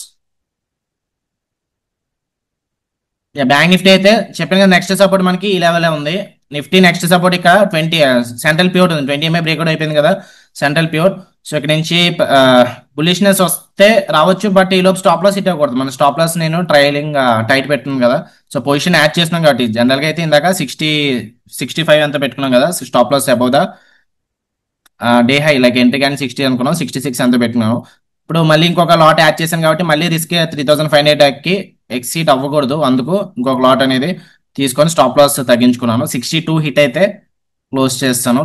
బ్యాంక్ నిఫ్టీ అయితే చెప్పిన కదా, నెక్స్ట్ సపోర్ట్ మనకి ఈ లెవెల్ ఉంది. నిఫ్టీ నెక్స్ట్ సపోర్ట్ ఇక్కడ 20 సెంట్రల్ ప్యూర్ ఉంది. 20 ఎంఏ బ్రేక్అవుట్ అయిపోయింది కదా సెంట్రల్ ప్యూర్. సో ఇక్కడ నుంచి బులిష్నెస్ వస్తే రావచ్చు, బట్ ఈ లోపు స్టాప్ లాస్ హిట్ అవ్వకూడదు. మన స్టాప్ లాస్ నేను ట్రైలింగ్ టైట్ పెట్టున్నాను కదా. సో పొజిషన్ యాడ్ చేస్తున్నాం కాబట్టి జనరల్ గా అయితే ఇందాక 65 అంతా పెట్టుకున్నాం కదా stop loss above the day high, like entry కానీ 60 అనుకున్నాం, 66 అంతా పెట్టుకున్నాను. ఇప్పుడు మళ్ళీ ఇంకొక లాట్ యాడ్ చేశాను కాబట్టి మళ్ళీ రిస్క్ 3500 కి ఎక్సీట్ అవ్వకూడదు. అందుకు ఇంకొక లాట్ అనేది తీసుకొని స్టాప్ లాస్ తగ్గించుకున్నాను. 62 హిట్ అయితే క్లోజ్ చేస్తాను.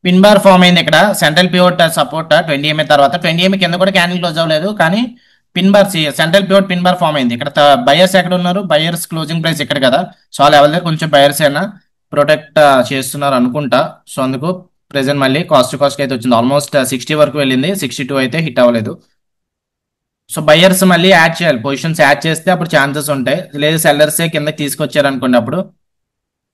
పిన్ బార్ ఫామ్ అయింది ఇక్కడ. సెంట్రల్ పివోట్ సపోర్ట్ 20 ఎంఏ తర్వాత 20 ఎంఏ కింద కూడా క్యాండిల్ క్లోజ్ అవ్వలేదు, కానీ pin bar central pivot pin bar form అయింది ఇక్కడ. బయర్స్ ఎక్కడ ఉన్నారు? బయర్స్ క్లోజింగ్ ప్రైస్ ఇక్కడ కదా. సో ఆ లెవెల్ దగ్గర కొంచెం బయర్స్ అయినా ప్రొటెక్ట్ చేస్తున్నారు అనుకుంటా. సో అందుకు ప్రెసెంట్ మళ్ళీ కాస్ట్ టు కాస్ట్ అయితే వచ్చింది. ఆల్మోస్ట్ 60 వరకు వెళ్ళింది, 62 అయితే హిట్ అవ్వలేదు. సో బయర్స్ మళ్ళీ యాడ్ చేయాలి, పొజిషన్స్ యాడ్ చేస్తే అప్పుడు ఛాన్సెస్ ఉంటాయి. లేదు సెల్లర్సే కిందకి తీసుకొచ్చారు అనుకోండి, అప్పుడు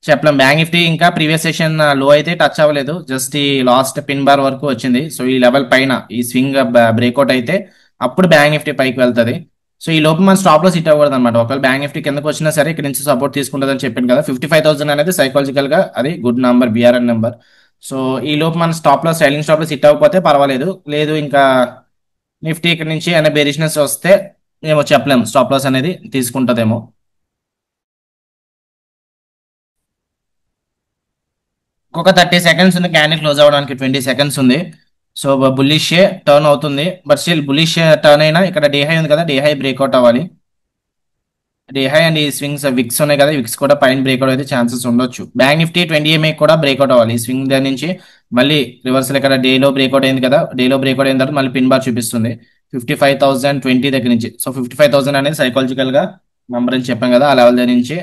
చెప్పలేం. బ్యాంక్ నిఫ్టీ ఇంకా ప్రీవియస్ సెషన్ లో అయితే టచ్ అవ్వలేదు, జస్ట్ ఈ లాస్ట్ పిన్ బార్ వరకు వచ్చింది. సో ఈ లెవెల్ పైన ఈ స్వింగ్ బ్రేక్అవుట్ అయితే అప్పుడు బ్యాంక్ నిఫ్టీ పైకి వెళ్తుంది. సో ఈ లోపు మన స్టాప్ లాస్ హిట్ అవ్వకూడదు అనమాట. ఒకవేళ బ్యాంక్ నిఫ్టీ కిందకు వచ్చినా సరే ఇక్కడ నుంచి సపోర్ట్ తీసుకుంటుందని చెప్పింది కదా. 55,000 అనేది సైకాలజికల్ గా అది good number, BRN number. So ఈ లోపు మన stop loss trailing stop loss hit అవ్వకపోతే పర్వాలేదు. లేదు ఇంకా నిఫ్టీ ఇక్కడ నుంచి ఏమైనా బేరిష్నెస్ వస్తే ఏమో చెప్పలేము, స్టాప్ లాస్ అనేది తీసుకుంటుందేమో. ఇంకొక 30 సెకండ్స్ ఉంది క్యాండిల్ క్లోజ్ అవ్వడానికి, 20 సెకండ్స్ ఉంది. సో బుల్లిష్ టర్న్ అవుతుంది, బట్ స్టిల్ బుల్లిష్ టర్న్ అయినా ఇక్కడ డే హై ఉంది కదా, డే హై బ్రేక్అవుట్ అవ్వాలి. డే హై అండ్ ఈ స్వింగ్స్ విక్స్ ఉన్నాయి కదా, విక్స్ కూడా పైన బ్రేక్అవుట్ అయితే ఛాన్సెస్ ఉండొచ్చు. బ్యాంక్ నిఫ్టీ 20 ఎంఏ కూడా బ్రేక్అవుట్ అవ్వాలి. ఈ స్వింగ్ దగ్గర నుంచి మళ్ళీ రివర్సల్ ఇక్కడ డేలో బ్రేక్అవుట్ అయింది కదా, డేలో బ్రేక్అవుట్ అయిన తర్వాత మళ్ళీ పిన్ బార్ చూపిస్తుంది 55,020 దగ్గర నుంచి. సో 55,000 అనేది సైకాలజికల్ గా నంబర్ అని చెప్పాం కదా, ఆ లెవెల్ దగ్గర నుంచి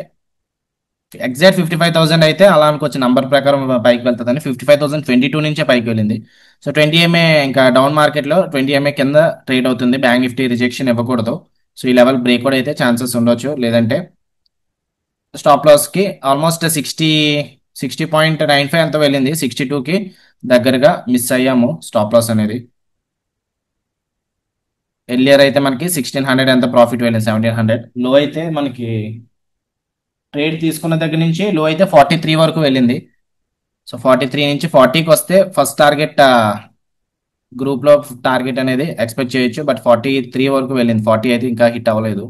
ఎగ్జాక్ట్ 55,000 అయితే అలా అనుకోవచ్చు, నంబర్ ప్రకారం పైకి వెళ్తుందని. 55,022 నుంచే పైకి వెళ్ళింది. సో 20 ఎంఏ ఇంకా డౌన్ మార్కెట్ లో 20 ఎంఏ కింద ట్రేడ్ అవుతుంది. బ్యాంక్ నిఫ్టీ రిజెక్షన్ ఇవ్వకూడదు. సో ఈ లెవెల్ బ్రేక్అవుట్ అయితే ఛాన్సెస్ ఉండొచ్చు, లేదంటే స్టాప్ లాస్ కి ఆల్మోస్ట్ 60.95 ఎంతో వెళ్ళింది, 62కి దగ్గరగా మిస్ అయ్యాము స్టాప్ లాస్ అనేది. ఎర్లియర్ అయితే మనకి 1600 ఎంత ప్రాఫిట్ వెళ్ళింది, 1700. లో అయితే మనకి ట్రేడ్ తీసుకున్న దగ్గర నుంచి లో అయితే 43 వరకు వెళ్ళింది. సో 43 నుంచి 40కి వస్తే ఫస్ట్ టార్గెట్ గ్రూప్ లో టార్గెట్ అనేది ఎక్స్పెక్ట్ చేయొచ్చు, బట్ 43 వరకు వెళ్ళింది, 40 అయితే ఇంకా హిట్ అవ్వలేదు.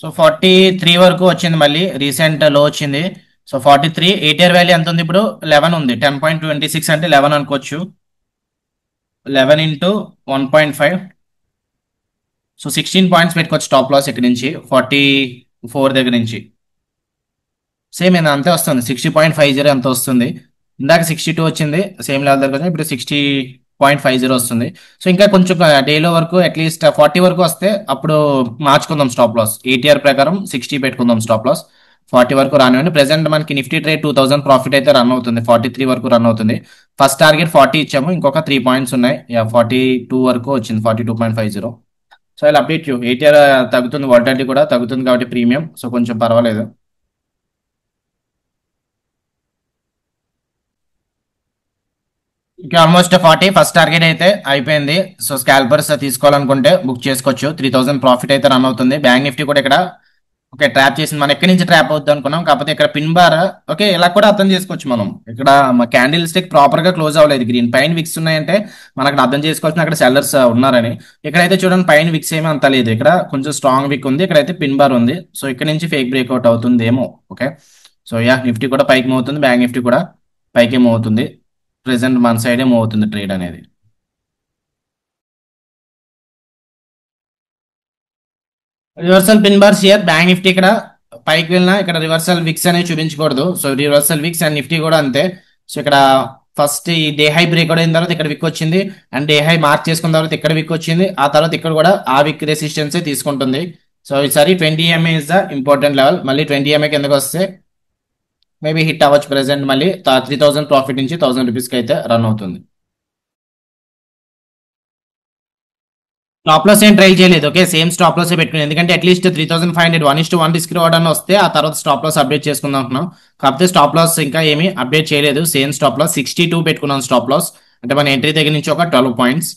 సో 43 వరకు వచ్చింది, మళ్ళీ రీసెంట్ లో వచ్చింది. సో 43 8 ఇయర్ వాల్యూ ఎంత ఉంది ఇప్పుడు? 11 ఉంది. 10.26 అంటే 11 అనుకోవచ్చు. 11 ఇంటూ 1.5, సో 16 పాయింట్స్ పెట్టుకోవచ్చు స్టాప్ లాస్ ఇక్కడ నుంచి 44 దగ్గర నుంచి. సేమ్ ఏంది అంతే వస్తుంది, 60.50 ఎంత వస్తుంది. ఇందాక 62 వచ్చింది, సేమ్ లెవెల్ దగ్గర వచ్చింది. ఇప్పుడు 60.50 వస్తుంది. సో ఇంకా కొంచెం డేలో వరకు అట్లీస్ట్ 40 వరకు వస్తే అప్పుడు మార్చుకుందాం స్టాప్ లాస్. 8 ఇయర్ ప్రకారం 60 పెట్టుకుందాం స్టాప్ లాస్. 40 వరకు రానివ్వండి. ప్రెసెంట్ మనకి నిఫ్టీ ట్రేడ్ 2000 ప్రాఫిట్ అయితే రన్ అవుతుంది, 43 వరకు రన్ అవుతుంది. ఫస్ట్ టార్గెట్ 40 ఇచ్చాము, ఇంకొక 3 పాయింట్స్ ఉన్నాయి. 42 వరకు వచ్చింది, 42.50. సో ఇలా అప్డేట్ 8 ఇయర్ తగ్గుతుంది, వాలిటాలిటీ కూడా తగ్గుతుంది కాబట్టి ప్రీమియం, సో కొంచెం పర్వాలేదు. ఇంకా ఆల్మోస్ట్ 40 ఫస్ట్ టార్గెట్ అయితే అయిపోయింది. సో స్కాల్పర్స్ తీసుకోవాలనుకుంటే బుక్ చేసుకోవచ్చు. 3000 ప్రాఫిట్ అయితే రన్ అవుతుంది. బ్యాంక్ నిఫ్టీ కూడా ఇక్కడ ఓకే ట్రాప్ చేసింది. మనం ఎక్కడి నుంచి ట్రాప్ అవుద్ది అనుకున్నాం, కాకపోతే ఇక్కడ పిన్ బార్ ఓకే ఇలా కూడా అర్థం చేసుకోవచ్చు మనం. ఇక్కడ క్యాండిల్ స్టిక్ ప్రాపర్ గా క్లోజ్ అవ్వలేదు, గ్రీన్ పైన విక్స్ ఉన్నాయంటే మనకు అర్థం చేసుకోవాల్సిన అక్కడ సెల్లర్స్ ఉన్నారని. ఇక్కడైతే చూడండి పైన విక్స్ ఏమీ అంత లేదు, ఇక్కడ కొంచెం స్ట్రాంగ్ విక్ ఉంది, ఇక్కడైతే పిన్ బార్ ఉంది. సో ఇక్కడ నుంచి ఫేక్ బ్రేక్అవుట్ అవుతుందేమో. ఓకే సో యా నిఫ్టీ కూడా పైకి మూవ్ అవుతుంది, బ్యాంక్ నిఫ్టీ కూడా పైకి మూవ్ అవుతుంది. ప్రెసెంట్ మన సైడే మూవ్ అవుతుంది ట్రేడ్ అనేది. Reversal pin bars here. Bank Nifty ఇక్కడ పైకి వెళ్ళినా ఇక్కడ రివర్సల్ విక్స్ అనేవి చూపించకూడదు. So reversal wicks and Nifty కూడా అంతే. సో ఇక్కడ ఫస్ట్ ఈ డే హై బ్రేక్అవుట్ అయిన తర్వాత ఇక్కడ విక్ వచ్చింది, అండ్ డే హై మార్క్ చేసుకున్న తర్వాత ఇక్కడ విక్ వచ్చింది, ఆ తర్వాత ఇక్కడ కూడా ఆ విక్ రెసిస్టెన్స్ తీసుకుంటుంది. సో ఈసారి 20 MA is the important level. మళ్ళీ 20 ఎంఏ కిందకి వస్తే మేబీ హిట్ అవ్వచ్చు. ప్రెసెంట్ మళ్ళీ 3000 ప్రాఫిట్ నుంచి 1000 రూపీస్కి అయితే రన్ అవుతుంది. స్టాప్ లాస్ ఏం ట్రై చేయలేదు, ఓకే సేమ్ స్టాప్ లాస్ పెట్టుకుని, ఎందుకంటే అట్లీస్ట్ 3500 1:1 రిస్క్ రివార్డ్ అని వస్తే ఆ తర్వాత స్టాప్ లాస్ అప్డేట్ చేసుకుందాం అంటున్నాం. కాకపోతే స్టాప్ లాస్ ఇంకా ఏమీ అప్డేట్ చేయలేదు, సేమ్ స్టాప్ లాస్ 62 పెట్టుకున్నాం స్టాప్ లాస్. అంటే మన ఎంట్రీ దగ్గర నుంచి ఒక 12 పాయింట్స్.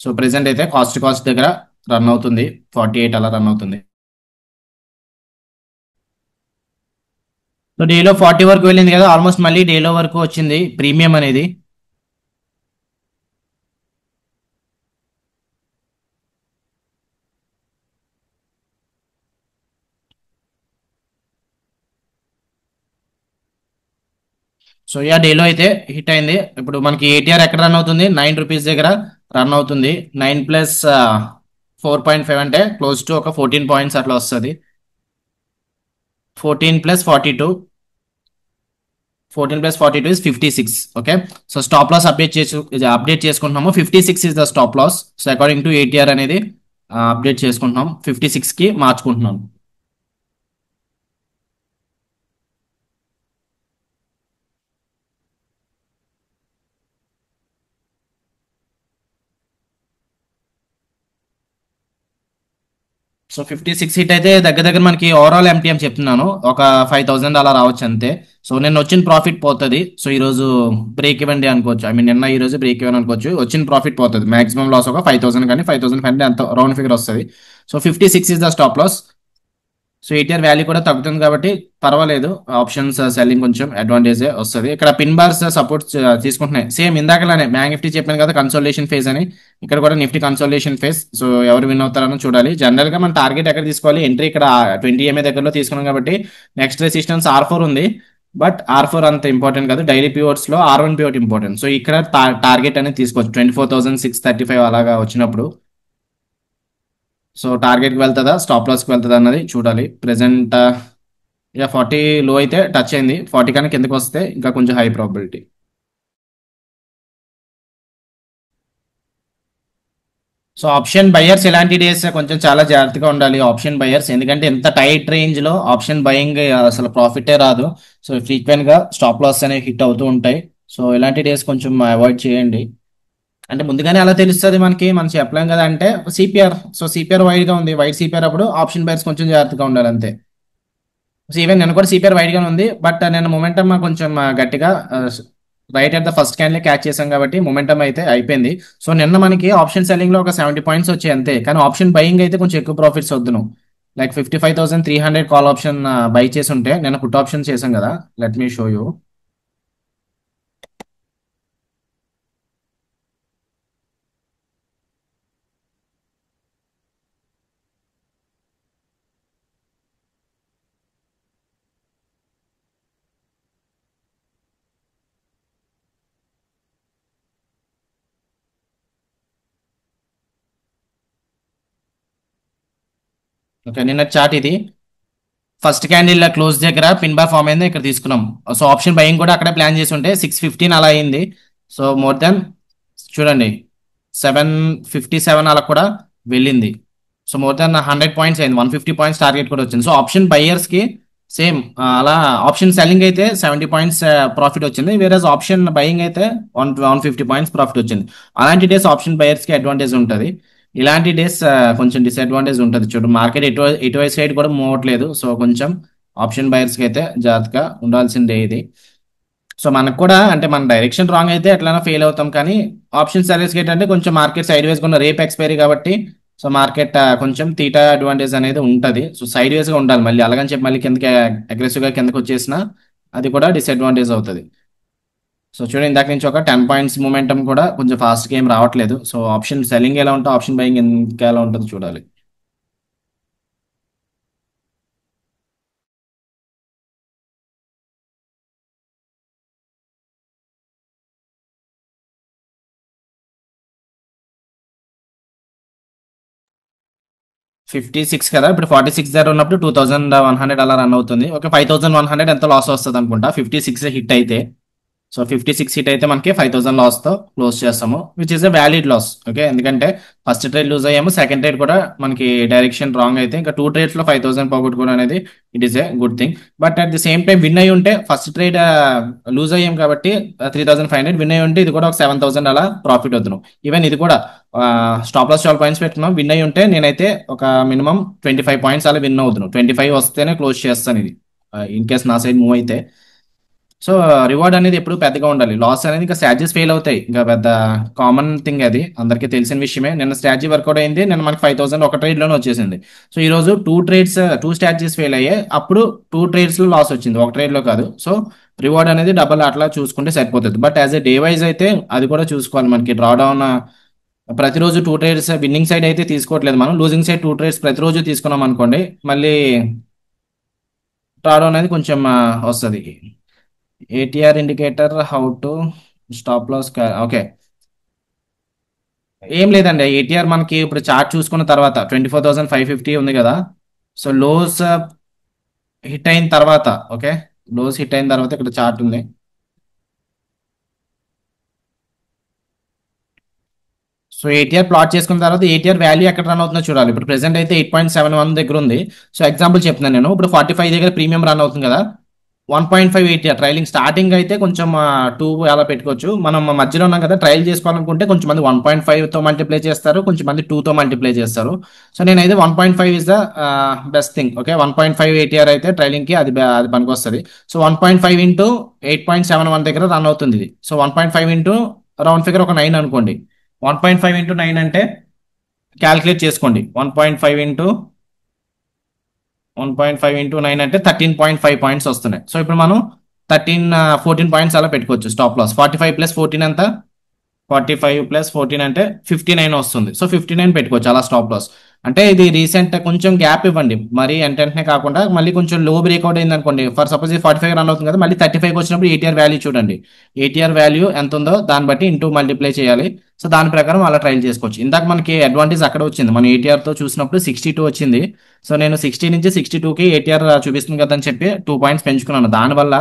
సో ప్రెసెంట్ అయితే కాస్ట్ దగ్గర రన్ అవుతుంది, 48 అలా రన్ అవుతుంది. సో డేలో 40 వరకు వెళ్ళింది కదా, ఆల్మోస్ట్ మళ్ళీ డేలో వరకు వచ్చింది ప్రీమియం అనేది. సో యా డేలో అయితే హిట్ అయింది. ఇప్పుడు మనకి ఏటీఆర్ ఎక్కడ రన్ అవుతుంది, 9 రూపీస్ దగ్గర రన్ అవుతుంది. 9 ప్లస్ 4.5 అంటే క్లోజ్ టు ఒక 14 పాయింట్స్ అట్లా వస్తుంది. 14 plus 42, 14 plus 42 is 56. Okay, so stop loss update చేసుకుంటున్నాము. 56 is the stop loss. So according to ATR అనేది అప్డేట్ చేసుకుంటున్నాం, 56 కి మార్చుకుంటున్నాం. సో 56 హిట్ అయితే దగ్గర దగ్గర మనకి ఓవరాల్ ఎంటీఎం చెప్తున్నాను, ఒక 5,000 అలా రావచ్చు అంతే. సో నిన్న వచ్చిన ప్రాఫిట్ పోతుంది. సో ఈ రోజు బ్రేక్ ఈవెన్ డే అనుకోవచ్చు. ఐ మీన్ నిన్న ఈ రోజు బ్రేక్ ఈవెన్ అనుకోవచ్చు. వచ్చిన ప్రాఫిట్ పోతుంది, మాక్సిమం లాస్ ఒక 5,000 కానీ 5,500 అంత రౌండ్ ఫిగర్ వస్తుంది. So 56 is the stop loss. So ATR value కూడా తగ్గుతుంది కాబట్టి పర్వాలేదు, ఆప్షన్స్ సెల్లింగ్ కొంచెం అడ్వాంటేజ్ వస్తుంది. ఇక్కడ పిన్ బార్స్ సపోర్ట్ తీసుకుంటున్నాయి, సేమ్ ఇందాకలానే బ్యాంక్ నిఫ్టీ చెప్పాను కదా కన్సోలేషన్ ఫేజ్ అని. ఇక్కడ కూడా నిఫ్టీ కన్సోలేషన్ ఫేజ్. సో ఎవరు విన్ అవుతారని చూడాలి. జనరల్ గా మన టార్గెట్ ఎక్కడ తీసుకోవాలి, ఎంట్రీ ఇక్కడ 20 ఎంఏ దగ్గరలో తీసుకున్నాం కాబట్టి నెక్స్ట్ రెసిస్టెన్స్ R4 ఉంది. బట్ R4 అంత ఇంపార్టెంట్ కాదు, డైలీ పివోట్స్ లో R1 పివోట్ ఇంపార్టెంట్. సో ఇక్కడ టార్గెట్ అనేది తీసుకోవచ్చు 24,635 అలాగా వచ్చినప్పుడు. సో టార్గెట్కి వెళ్తుందా స్టాప్ లాస్కి వెళ్తుందా అన్నది చూడాలి. ప్రెసెంట్ ఇక 40 లో అయితే టచ్ అయింది, 40 కన్నా కిందకి వస్తే ఇంకా కొంచెం high probability. So option buyers ఇలాంటి డేస్ కొంచెం చాలా జాగ్రత్తగా ఉండాలి ఆప్షన్ బయర్స్, ఎందుకంటే ఎంత టైట్ రేంజ్ లో ఆప్షన్ బయింగ్ అసలు ప్రాఫిటే రాదు. సో ఫ్రీక్వెంట్ గా స్టాప్ లాస్ అనేవి హిట్ అవుతూ ఉంటాయి. సో ఇలాంటి డేస్ కొంచెం అవాయిడ్ చేయండి. అంటే ముందుగానే అలా తెలుస్తుంది మనకి, మనం చెప్పలేం కదా. అంటే సిపిఆర్, సో సిపిఆర్ వైడ్ గా ఉంది, వైడ్ సిపిఆర్ అప్పుడు ఆప్షన్ బయర్స్ కొంచెం జాగ్రత్తగా ఉండాలి అంతే. సో ఈవెన్ నేను కూడా సిపిఆర్ వైడ్ గానే ఉంది, బట్ నేను మొమెంటమ్ కొంచెం గట్టిగా right at the first candle catch చేశాం కాబట్టి మొమెంటమ్ అయితే అయిపోయింది. సో నిన్న మనకి ఆప్షన్ సెల్లింగ్ లో ఒక 70 పాయింట్స్ వచ్చాయి అంతే, కానీ ఆప్షన్ బయింగ్ అయితే కొంచెం ఎక్కువ ప్రాఫిట్స్ వద్దును. లైక్ 55,300 కాల్ ఆప్షన్ బై చేసి ఉంటే నేను పుట్ ఆప్షన్ చేశాం కదా. Let me show you. Okay, నిన్న చార్ట్ ఇది. ఫస్ట్ క్యాండిల్ క్లోజ్ దగ్గర పిన్ బార్ ఫామ్ అయింది, ఇక్కడ తీసుకున్నాం. సో ఆప్షన్ బయింగ్ కూడా అక్కడే ప్లాన్ చేసి ఉంటే 6:15 అలా అయింది. సో మోర్ దెన్ చూడండి 7:57 అలా కూడా వెళ్ళింది. సో మోర్ దెన్ 100 పాయింట్స్ అయింది, 150 పాయింట్స్ టార్గెట్ కూడా వచ్చింది. సో ఆప్షన్ బయ్యర్స్ కి సేమ్ అలా ఆప్షన్ సెల్లింగ్ అయితే 70 పాయింట్స్ ప్రాఫిట్ వచ్చింది, వేరే ఆప్షన్ బయింగ్ అయితే 150 పాయింట్స్ ప్రాఫిట్ వచ్చింది. అలాంటి డేస్ ఆప్షన్ బయర్స్ కి అడ్వాంటేజ్ ఉంటుంది. ఇలాంటి డేస్ కొంచెం డిసడ్వాంటేజ్ ఉంటుంది. చూడు మార్కెట్ ఎటువైపు సైడ్ కూడా మూవ్ అవ్వట్లేదు. సో కొంచెం ఆప్షన్ బయర్స్ కి అయితే జాగ్రత్తగా ఉండాల్సిన డే ఇది. సో మనకు కూడా అంటే మన డైరెక్షన్ రాంగ్ అయితే ఎట్లైనా ఫెయిల్ అవుతాం, కానీ ఆప్షన్ సర్వీస్ గేట్ అంటే కొంచెం మార్కెట్ సైడ్ వేస్ ఉన్న రేప్ ఎక్స్పైరీ కాబట్టి సో మార్కెట్ కొంచెం తీటా అడ్వాంటేజ్ అనేది ఉంటుంది. సో సైడ్ వేస్ గా ఉండాలి, మళ్ళీ అలాగని చెప్పి మళ్ళీ కిందకి అగ్రెసివ్ గా కిందకి వచ్చేసినా అది కూడా డిసడ్వాంటేజ్ అవుతుంది. సో చూడండి ఇందాక నుంచి ఒక 10 పాయింట్స్ మూమెంటం కూడా కొంచెం ఫాస్ట్ గా ఏం రావట్లేదు. సో ఆప్షన్ సెల్లింగ్ ఎలా ఉంటుందో ఆప్షన్ బయింగ్ ఇంకా ఎలా ఉంటుందో చూడాలి. 56 కదా, ఇప్పుడు 46 దగ్గర ఉన్నప్పుడు 2,100 అలా రన్ అవుతుంది. ఓకే, 5,100 ఎంత లాస్ వస్తుంది అనుకుంటా 56 హిట్ అయితే. సో 56 హిట్ అయితే మనకి 5,000 లాస్ తో క్లోజ్ చేస్తాము, which is a valid loss. Okay, ఎందుకంటే ఫస్ట్ ట్రేడ్ లూజ్ అయ్యాము, సెకండ్ ట్రేడ్ కూడా మనకి డైరెక్షన్ రాంగ్ అయితే ఇంకా 2 ట్రేడ్స్ లో 5,000 పోగొట్టుకోవడం అనేది it is a good thing. But at the same time win అయ్యి ఉంటే ఫస్ట్ ట్రేడ్ లూజ్ అయ్యాం కాబట్టి 3,500 విన్ అయ్యి ఉంటే ఇది కూడా ఒక 7,000 అలా ప్రాఫిట్ వద్దును. ఈవెన్ ఇది కూడా స్టాప్ లాస్ 12 పాయింట్స్ పెట్టుకున్నాం, విన్ అయ్యి ఉంటే నేనైతే ఒక మినిమం 25 పాయింట్స్ అలా విన్ అవుతున్నాను. 25 వస్తేనే క్లోజ్ చేస్తాను ఇది, ఇన్ కేస్ నా సైడ్ మూవ్ అయితే. సో రివార్డ్ అనేది ఎప్పుడు పెద్దగా ఉండాలి, లాస్ అనేది ఇంకా స్ట్రాటజీస్ ఫెయిల్ అవుతాయి, ఇంకా పెద్ద కామన్ థింగ్ అది అందరికీ తెలిసిన విషయమే. నిన్న స్ట్రాటజీ వర్కౌట్ అయింది, నిన్న మనకి 5,000 ఒక ట్రేడ్ లోనే వచ్చేసింది. సో ఈ రోజు టూ స్ట్రాటజీస్ ఫెయిల్ అయ్యాయి, అప్పుడు 2 ట్రేడ్స్ లో లాస్ వచ్చింది, ఒక ట్రేడ్ లో కాదు. సో రివార్డ్ అనేది డబల్ అట్లా చూసుకుంటే సరిపోతుంది. But as a day wise అయితే అది కూడా చూసుకోవాలి. మనకి డ్రా డౌన్ ప్రతిరోజు 2 ట్రేడ్స్ విన్నింగ్ సైడ్ అయితే తీసుకోవట్లేదు మనం, లూజింగ్ సైడ్ 2 ట్రేడ్స్ ప్రతిరోజు తీసుకున్నాం అనుకోండి, మళ్ళీ డ్రా డౌన్ అనేది కొంచెం వస్తుంది. ATR indicator how to stop loss. Okay, ఏం లేదండి. ఏటీఆర్ మనకి ఇప్పుడు చార్ట్ చూసుకున్న తర్వాత 24,550 ఉంది కదా. సో లోస్ హిట్ అయిన తర్వాత, ఓకే, లోస్ హిట్ అయిన తర్వాత ఇక్కడ చార్ట్ ఉంది. సో ఏటీఆర్ ప్లాట్ చేసుకున్న తర్వాత ఏటీఆర్ వాల్యూ ఎక్కడ రన్ అవుతుందో చూడాలి. ఇప్పుడు ప్రెసెంట్ అయితే 8.71 దగ్గర ఉంది. సో ఎగ్జాంపుల్ చెప్తున్నాను నేను. ఇప్పుడు 45 దగ్గర ప్రీమియం రన్ అవుతుంది కదా, 1.5 ఏటీఆర్ ట్రైలింగ్ స్టార్టింగ్ అయితే కొంచెం 2 అలా పెట్టుకోవచ్చు. మనం మధ్యలో ఉన్నాం కదా, ట్రయల్ చేసుకోవాలనుకుంటే కొంచెం మంది 1.5తో మల్టిప్లై చేస్తారు, కొంచెం మంది 2తో మల్టిప్లై చేస్తారు. సో నేనైతే 1.5 is the best thing. Okay, 1.5 ATR అయితే ట్రైలింగ్కి అది పనికొస్తుంది. సో 1.5 ఇంటూ 8.71 దగ్గర రన్ అవుతుంది ఇది. సో 1.5 ఇంటూ రౌండ్ ఫిగర్ ఒక 9 అనుకోండి. 1.5 ఇంటూ 9 అంటే క్యాల్కులేట్ చేసుకోండి. 1.5 ఇంటూ 9 అంటే 13.5 పాయింట్స్ వస్తున్నాయి. సో ఇప్పుడు మనం 14 పాయింట్స్ అలా పెట్టుకోవచ్చు స్టాప్ లాస్. 45 ప్లస్ 14 ఎంత? 45 ప్లస్ 14 అంటే 59 వస్తుంది. సో 59 పెట్టుకోవచ్చు అలా స్టాప్ లాస్. అంటే ఇది రీసెంట్ కొంచెం గ్యాప్ ఇవ్వండి, మరి వెంటనే కాకుండా మళ్ళీ కొంచెం లో బ్రేక్అవుట్ అయింది అనుకోండి. ఫర్ సపోజ్ 45 రన్ అవుతుంది కదా, మళ్ళీ 35 వచ్చినప్పుడు ఏటీఆర్ వాల్యూ చూడండి. ఏటీఆర్ వాల్యూ ఎంత ఉందో దాన్ని బట్టి ఇంటూ మల్టిప్లై చేయాలి. సో దాని ప్రకారం అలా ట్రైల్ చేసుకోవచ్చు. ఇందాక మనకి అడ్వాంటేజ్ అక్కడ వచ్చింది, మన ఏటీఆర్ తో చూసినప్పుడు 62 వచ్చింది. సో నేను 60 నుంచి 62కి ఏటీఆర్ చూపిస్తుంది కదా అని చెప్పి 2 పాయింట్స్ పెంచుకున్నాను. దానివల్ల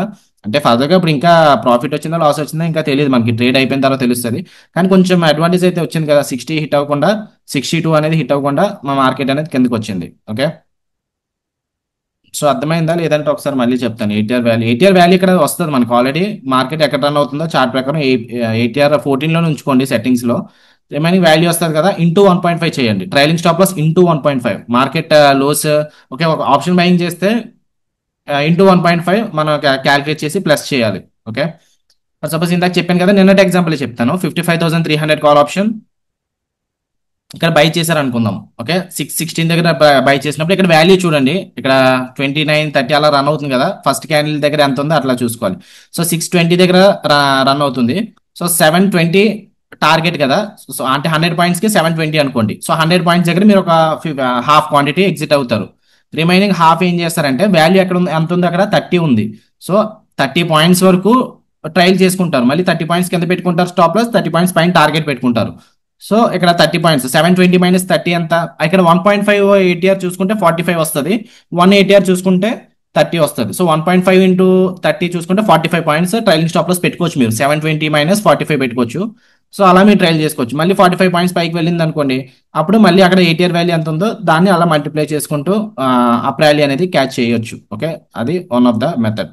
అంటే ఫర్దర్గా ఇప్పుడు ఇంకా ప్రాఫిట్ వచ్చిందా లాస్ వచ్చిందా ఇంకా తెలియదు మనకి, ట్రేడ్ అయిపోయిన తర్వాత తెలుస్తుంది. కానీ కొంచెం అడ్వాంటేజ్ అయితే వచ్చింది కదా, 60 హిట్ అవ్వకుండా 62 అనేది హిట్ అవ్వకుండా మా మార్కెట్ అనేది కిందకి వచ్చింది. ఓకే, సో అర్థమైందా లేదంటే ఒకసారి మళ్ళీ చెప్తాను. ఏటీఆర్ వాల్యూ ఇక్కడ వస్తుంది మనకి ఆల్రెడీ. మార్కెట్ ఎక్కడ రన్ అవుతుందో చార్ట్ ప్రకారం ఏటీఆర్ 14లో ఉంచుకోండి సెట్టింగ్స్ లో. రిమైనింగ్ వాల్యూ వస్తుంది కదా, ఇంటూ 1.5 చేయండి. Trailing stop loss into 1.5. Market lows, okay, ఒక ఆప్షన్ బయింగ్ చేస్తే ఇంటూ 1.5 మనం క్యాల్కులేట్ చేసి ప్లస్ చేయాలి. ఓకే, సపోజ్ ఇందాక చెప్పాను కదా, నిన్నటి ఎగ్జాంపుల్ చెప్తాను. 55,300 కాల్ ఆప్షన్ ఇక్కడ బై చేశారు అనుకుందాం. ఓకే, 616 దగ్గర బై చేసినప్పుడు ఇక్కడ వాల్యూ చూడండి. ఇక్కడ 29, 30 అలా రన్ అవుతుంది కదా, ఫస్ట్ క్యాండిల్ దగ్గర ఎంత ఉందో అట్లా చూసుకోవాలి. సో 620 దగ్గర రన్ అవుతుంది. సో 720 టార్గెట్ కదా. సో అంటే 100 పాయింట్స్కి 720 అనుకోండి. సో 100 పాయింట్స్ దగ్గర మీరు ఒక హాఫ్ క్వాంటిటీ ఎగ్జిట్ అవుతారు. రిమైనింగ్ హాఫ్ ఏం చేస్తారంటే వాల్యూ ఎక్కడ ఉంది, ఎంత ఉంది అక్కడ 30 ఉంది. సో 30 పాయింట్స్ వరకు ట్రయల్ చేసుకుంటారు. మళ్ళీ 30 పాయింట్స్ కింద పెట్టుకుంటారు స్టాప్ లాస్, 30 పాయింట్స్ పైన టార్గెట్ పెట్టుకుంటారు. సో ఇక్కడ 30 పాయింట్స్, 720 మైనస్ 30 ఎంత? ఇక్కడ 1.5 ఏటీఆర్ చూసుకుంటే 45 వస్తుంది. 1 ఏటీఆర్ చూసుకుంటే 30 వస్తుంది. సో 1.5 ఇంటూ 30 చూసుకుంటే 45 పాయింట్స్ ట్రైలింగ్ స్టాప్ లాస్ పెట్టుకోవచ్చు మీరు. 720 మైనస్ 45 పెట్టుకోవచ్చు. సో అలా మీరు ట్రైల్ చేసుకోవచ్చు. మళ్ళీ 45 పాయింట్స్ పైకి వెళ్ళింది అనుకోండి, అప్పుడు మళ్ళీ అక్కడ ఏటీఆర్ వాల్యూ ఎంత ఉందో దాన్ని అలా మల్టిప్లై చేసుకుంటూ అప్ ర్యాలీ అనేది క్యాచ్ చేయొచ్చు. ఓకే, అది one of the method.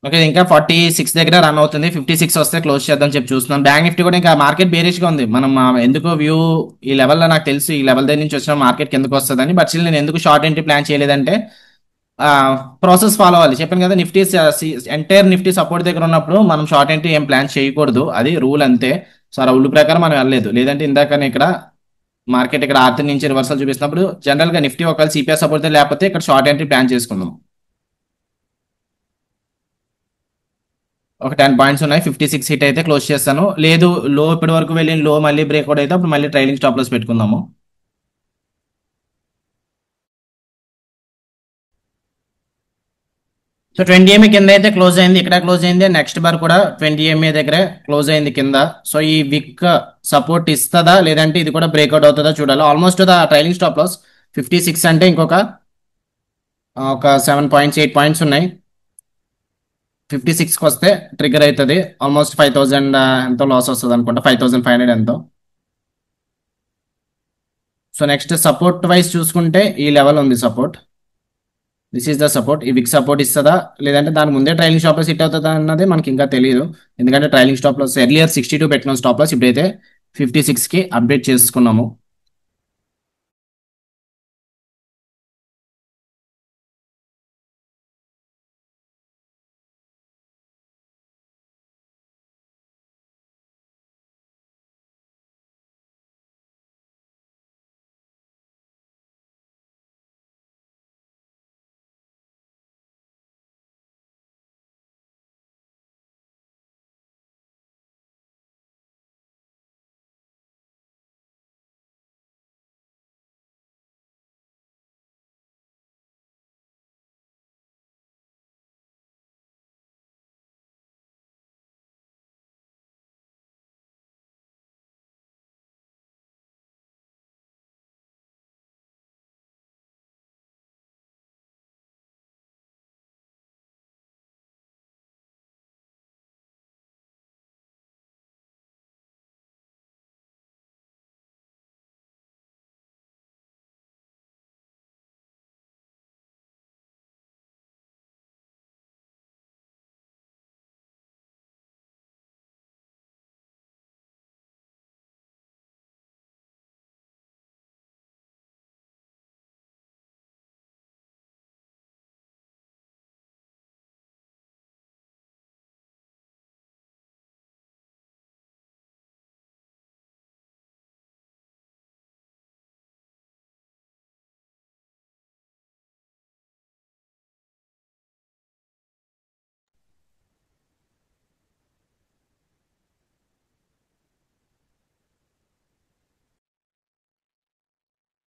Okay, ఇంకా 46 దగ్గర రన్ అవుతుంది. 56 వస్తే క్లోజ్ చేద్దాం చెప్పి చూస్తున్నాం. బ్యాంక్ నిఫ్టీ కూడా ఇంకా మార్కెట్ బేరిష్ గా ఉంది. మనం ఎందుకో వ్యూ ఈ లెవెల్లో నాకు తెలుసు ఈ లెవెల్ దగ్గర నుంచి వచ్చిన మార్కెట్ కిందకు వస్తుందని. బట్ స్టిల్ నేను ఎందుకు షార్ట్ ఎంట్రీ ప్లాన్ చేయలేదంటే ప్రాసెస్ ఫాలో అవ్వాలి. చెప్పాను కదా, నిఫ్టీ ఎంటైర్ నిఫ్టీ సపోర్ట్ దగ్గర ఉన్నప్పుడు మనం షార్ట్ ఎంట్రీ ఏం ప్లాన్ చేయకూడదు, అది రూల్ అంతే. సో ఆ రూల్ ప్రకారం మనం వెళ్ళలేదు. లేదంటే ఇందాక ఇక్కడ మార్కెట్ ఇక్కడ ఆర్తి నుంచి రివర్సల్ చూపిస్తున్నప్పుడు జనరల్ గా నిఫ్టీ ఒకవేళ సిపిఆర్ సపోర్ట్ లేకపోతే ఇక్కడ షార్ట్ ఎంట్రీ ప్లాన్ చేసుకుందాం. ఒక 10 పాయింట్స్ ఉన్నాయి, 56 హిట్ అయితే క్లోజ్ చేస్తాను. లేదు లో ఇప్పటి వరకు వెళ్ళిన లో మళ్ళీ బ్రేక్అవుట్ అయితే అప్పుడు మళ్ళీ ట్రైలింగ్ స్టాప్ లాస్ పెట్టుకుందాము. సో 20 ఎంఏ కింద అయితే క్లోజ్ అయింది, ఇక్కడ క్లోజ్ అయింది. నెక్స్ట్ బార్ కూడా 20 ఎంఏ దగ్గరే క్లోజ్ అయింది కింద. సో ఈ విక్ సపోర్ట్ ఇస్తుందా లేదంటే ఇది కూడా బ్రేక్అవుట్ అవుతుందా చూడాలి. Almost the trailing stop loss 56 అంటే ఇంకొక ఒక 7 పాయింట్స్ 8 పాయింట్స్ ఉన్నాయి. 56కి వస్తే ట్రిగర్ అవుతుంది. ఆల్మోస్ట్ 5,000 ఎంతో లాస్ వస్తుంది అనుకుంటా, 5,500 ఎంతో. సో నెక్స్ట్ సపోర్ట్ వైజ్ చూసుకుంటే ఈ లెవెల్ ఉంది support. This is the support. ఈ విక్ సపోర్ట్ ఇస్తుందా లేదంటే దాని ముందే ట్రైలింగ్ స్టాప్ లాస్ హిట్ అవుతుందా అన్నది మనకి ఇంకా తెలియదు. ఎందుకంటే ట్రైలింగ్ స్టాప్ లాస్ ఎర్లియర్ 62 పెట్టిన స్టాప్ లాస్ ఇప్పుడైతే 56కి అప్డేట్ చేసుకున్నాము.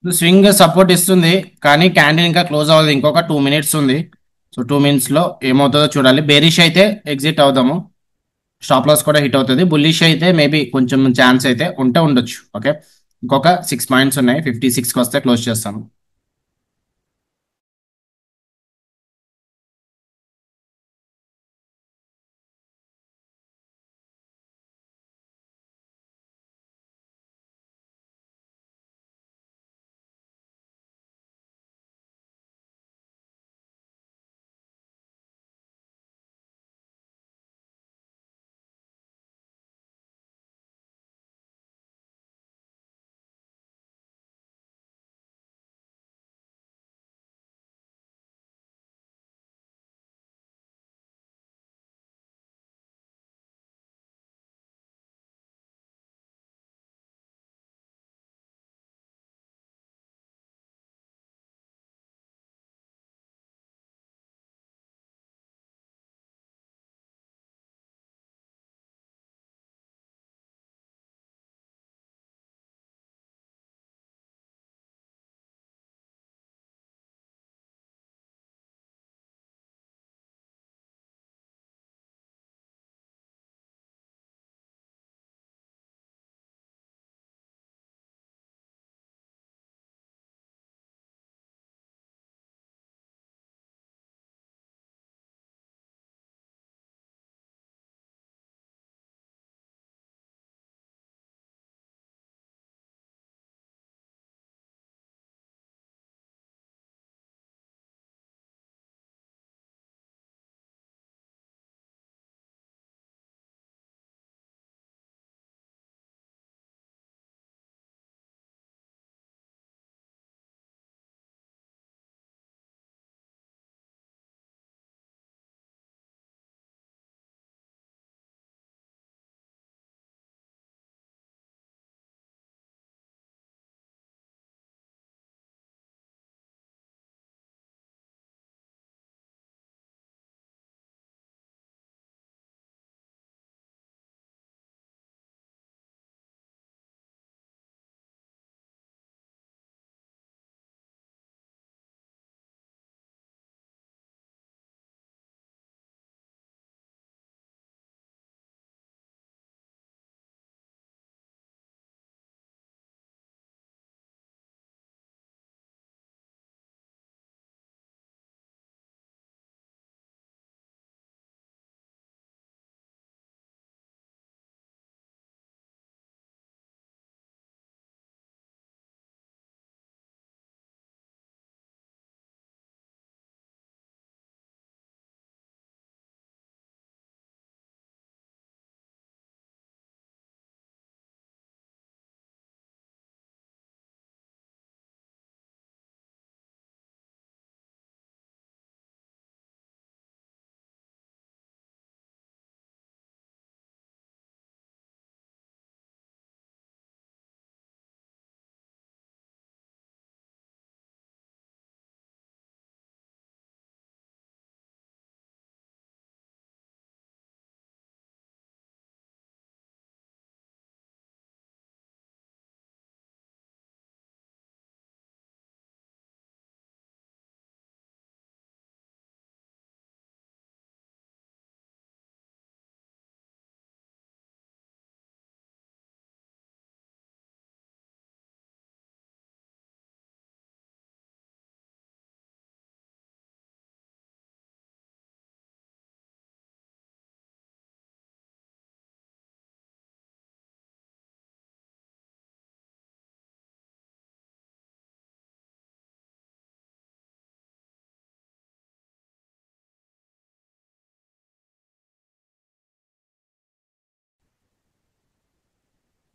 స్వింగ్ సపోర్ట్ ఇస్తుంది, కానీ క్యాండిల్ ఇంకా క్లోజ్ అవ్వదు. ఇంకొక 2 మినిట్స్ ఉంది. సో 2 మినిట్స్లో ఏమవుతుందో చూడాలి. బేరిష్ అయితే ఎగ్జిట్ అవుదాము. స్టాప్ లాస్ కూడా హిట్ అవుతుంది. బుల్లిష్ అయితే మేబీ కొంచెం ఛాన్స్ అయితే ఉంటే ఉండొచ్చు. ఓకే, ఇంకొక 6 పాయింట్స్ ఉన్నాయి. 56కి వస్తే క్లోజ్ చేస్తాను.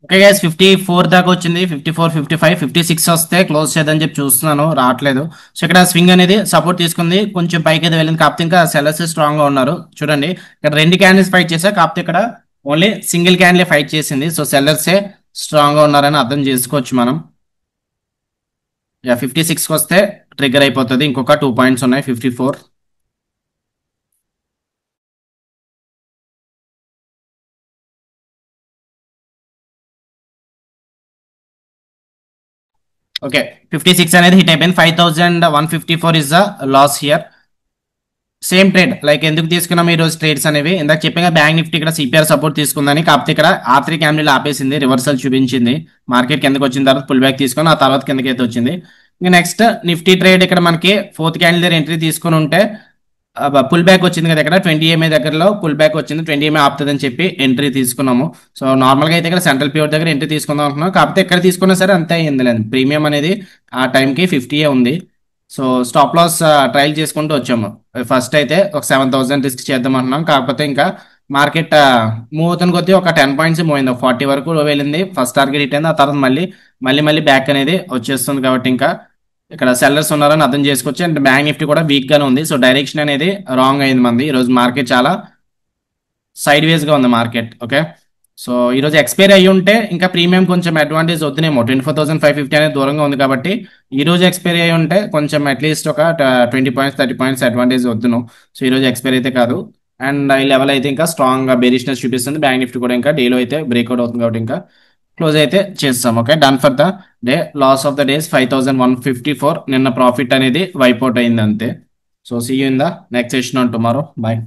ఓకే గైస్, 54 దాకా వచ్చింది. 54, 55, 56 వస్తే క్లోజ్ చేద్దని చెప్పి చూస్తున్నాను, రావట్లేదు. సో ఇక్కడ స్వింగ్ అనేది సపోర్ట్ తీసుకుంది, కొంచెం పైకి అయితే వెళ్ళింది. కాకపోతే ఇంకా సెల్లర్స్ స్ట్రాంగ్ గా ఉన్నారు. చూడండి, ఇక్కడ రెండు క్యాండిల్స్ ఫైట్ చేశా, కాకపోతే ఇక్కడ ఓన్లీ సింగిల్ క్యాండిల్ ఫైట్ చేసింది. సో సెల్లర్సే స్ట్రాంగ్ గా ఉన్నారని అర్థం చేసుకోవచ్చు మనం. 56కి వస్తే ట్రిగ్గర్ అయిపోతుంది. ఇంకొక 2 పాయింట్స్ ఉన్నాయి. 54. ఓకే, 56 అనేది హిట్ అయిపోయింది. 5154 is the loss here. Same trade like ఎందుకు తీసుకున్నాం ఈ రోజు ట్రేడ్స్ అనేవి ఇందాక చెప్పాక బ్యాంక్ నిఫ్టీ ఇక్కడ సిపిఆర్ సపోర్ట్ తీసుకుందని, కాకపోతే ఇక్కడ R3 క్యాండిల్ ఆపేసింది, రివర్సల్ చూపించింది, మార్కెట్ కిందకి వచ్చిన తర్వాత పుల్ బ్యాక్ తీసుకొని ఆ తర్వాత కిందకి అయితే వచ్చింది. ఇంకా నెక్స్ట్ నిఫ్టీ ట్రేడ్ ఇక్కడ మనకి ఫోర్త్ క్యాండిల్ దగ్గర ఎంట్రీ తీసుకొని ఉంటే పుల్ బ్యాక్ వచ్చింది కదా, ఇక్కడ 20 MA దగ్గరలో పుల్ బ్యాక్ వచ్చింది, 20 MA ఆపుతుందని చెప్పి ఎంట్రీ తీసుకున్నాము. సో నార్మల్గా అయితే ఇక్కడ సెంట్రల్ ప్యూర్ దగ్గర ఎంట్రీ తీసుకుందాం అనుకున్నాం, కాకపోతే ఎక్కడ తీసుకున్నా సరే అంతే అయింది లేదు, ప్రీమియం అనేది ఆ టైంకి 50 ఉంది. సో స్టాప్ లాస్ ట్రయల్ చేసుకుంటూ వచ్చాము. ఫస్ట్ అయితే ఒక 7,000 రిస్క్ చేద్దాం అంటున్నాం, కాకపోతే ఇంకా మార్కెట్ మూవ్ అవుతున్న కొద్దీ ఒక 10 పాయింట్స్ మూవ్ అయింది, 40 వరకు వెళ్ళింది, ఫస్ట్ టార్గెట్ హిట్ అయింది, ఆ తర్వాత మళ్ళీ మళ్ళీ మళ్ళీ బ్యాక్ అనేది వచ్చేస్తుంది. కాబట్టి ఇంకా ఇక్కడ సెల్లర్స్ ఉన్నారని అర్థం చేసుకోవచ్చు. అండ్ బ్యాంక్ నిఫ్టీ కూడా వీక్ గానే ఉంది. సో డైరెక్షన్ అనేది రాంగ్ అయింది మంది. ఈరోజు మార్కెట్ చాలా సైడ్ వేస్ గా ఉంది మార్కెట్. ఓకే, సో ఈ రోజు ఎక్స్పైరీ అయ్యి ఉంటే ఇంకా ప్రీమియం కొంచెం అడ్వాంటేజ్ వద్దునేమో, 24,550 అనేది దూరంగా ఉంది కాబట్టి ఈ రోజు ఎక్స్పైరీ అయ్యి ఉంటే కొంచెం అట్లీస్ట్ ఒక 20 పాయింట్స్ 30 పాయింట్స్ అడ్వాంటేజ్ వద్దును. సో ఈ రోజు ఎక్స్పైరీ అయితే కాదు. అండ్ ఈ లెవెల్ అయితే ఇంకా స్ట్రాంగ్ గా బేరిష్నెస్ చూపిస్తుంది. బ్యాంక్ నిఫ్టీ కూడా ఇంకా డేలో అయితే బ్రేక్అవుట్ అవుతుంది కాబట్టి ఇంకా క్లోజ్ అయితే చేస్తాం. Okay, done for the day. Loss of the days 5154. నిన్న ప్రాఫిట్ అనేది వైప్ అవుట్ అయింది అంతే. So see you in the next session on tomorrow. Bye.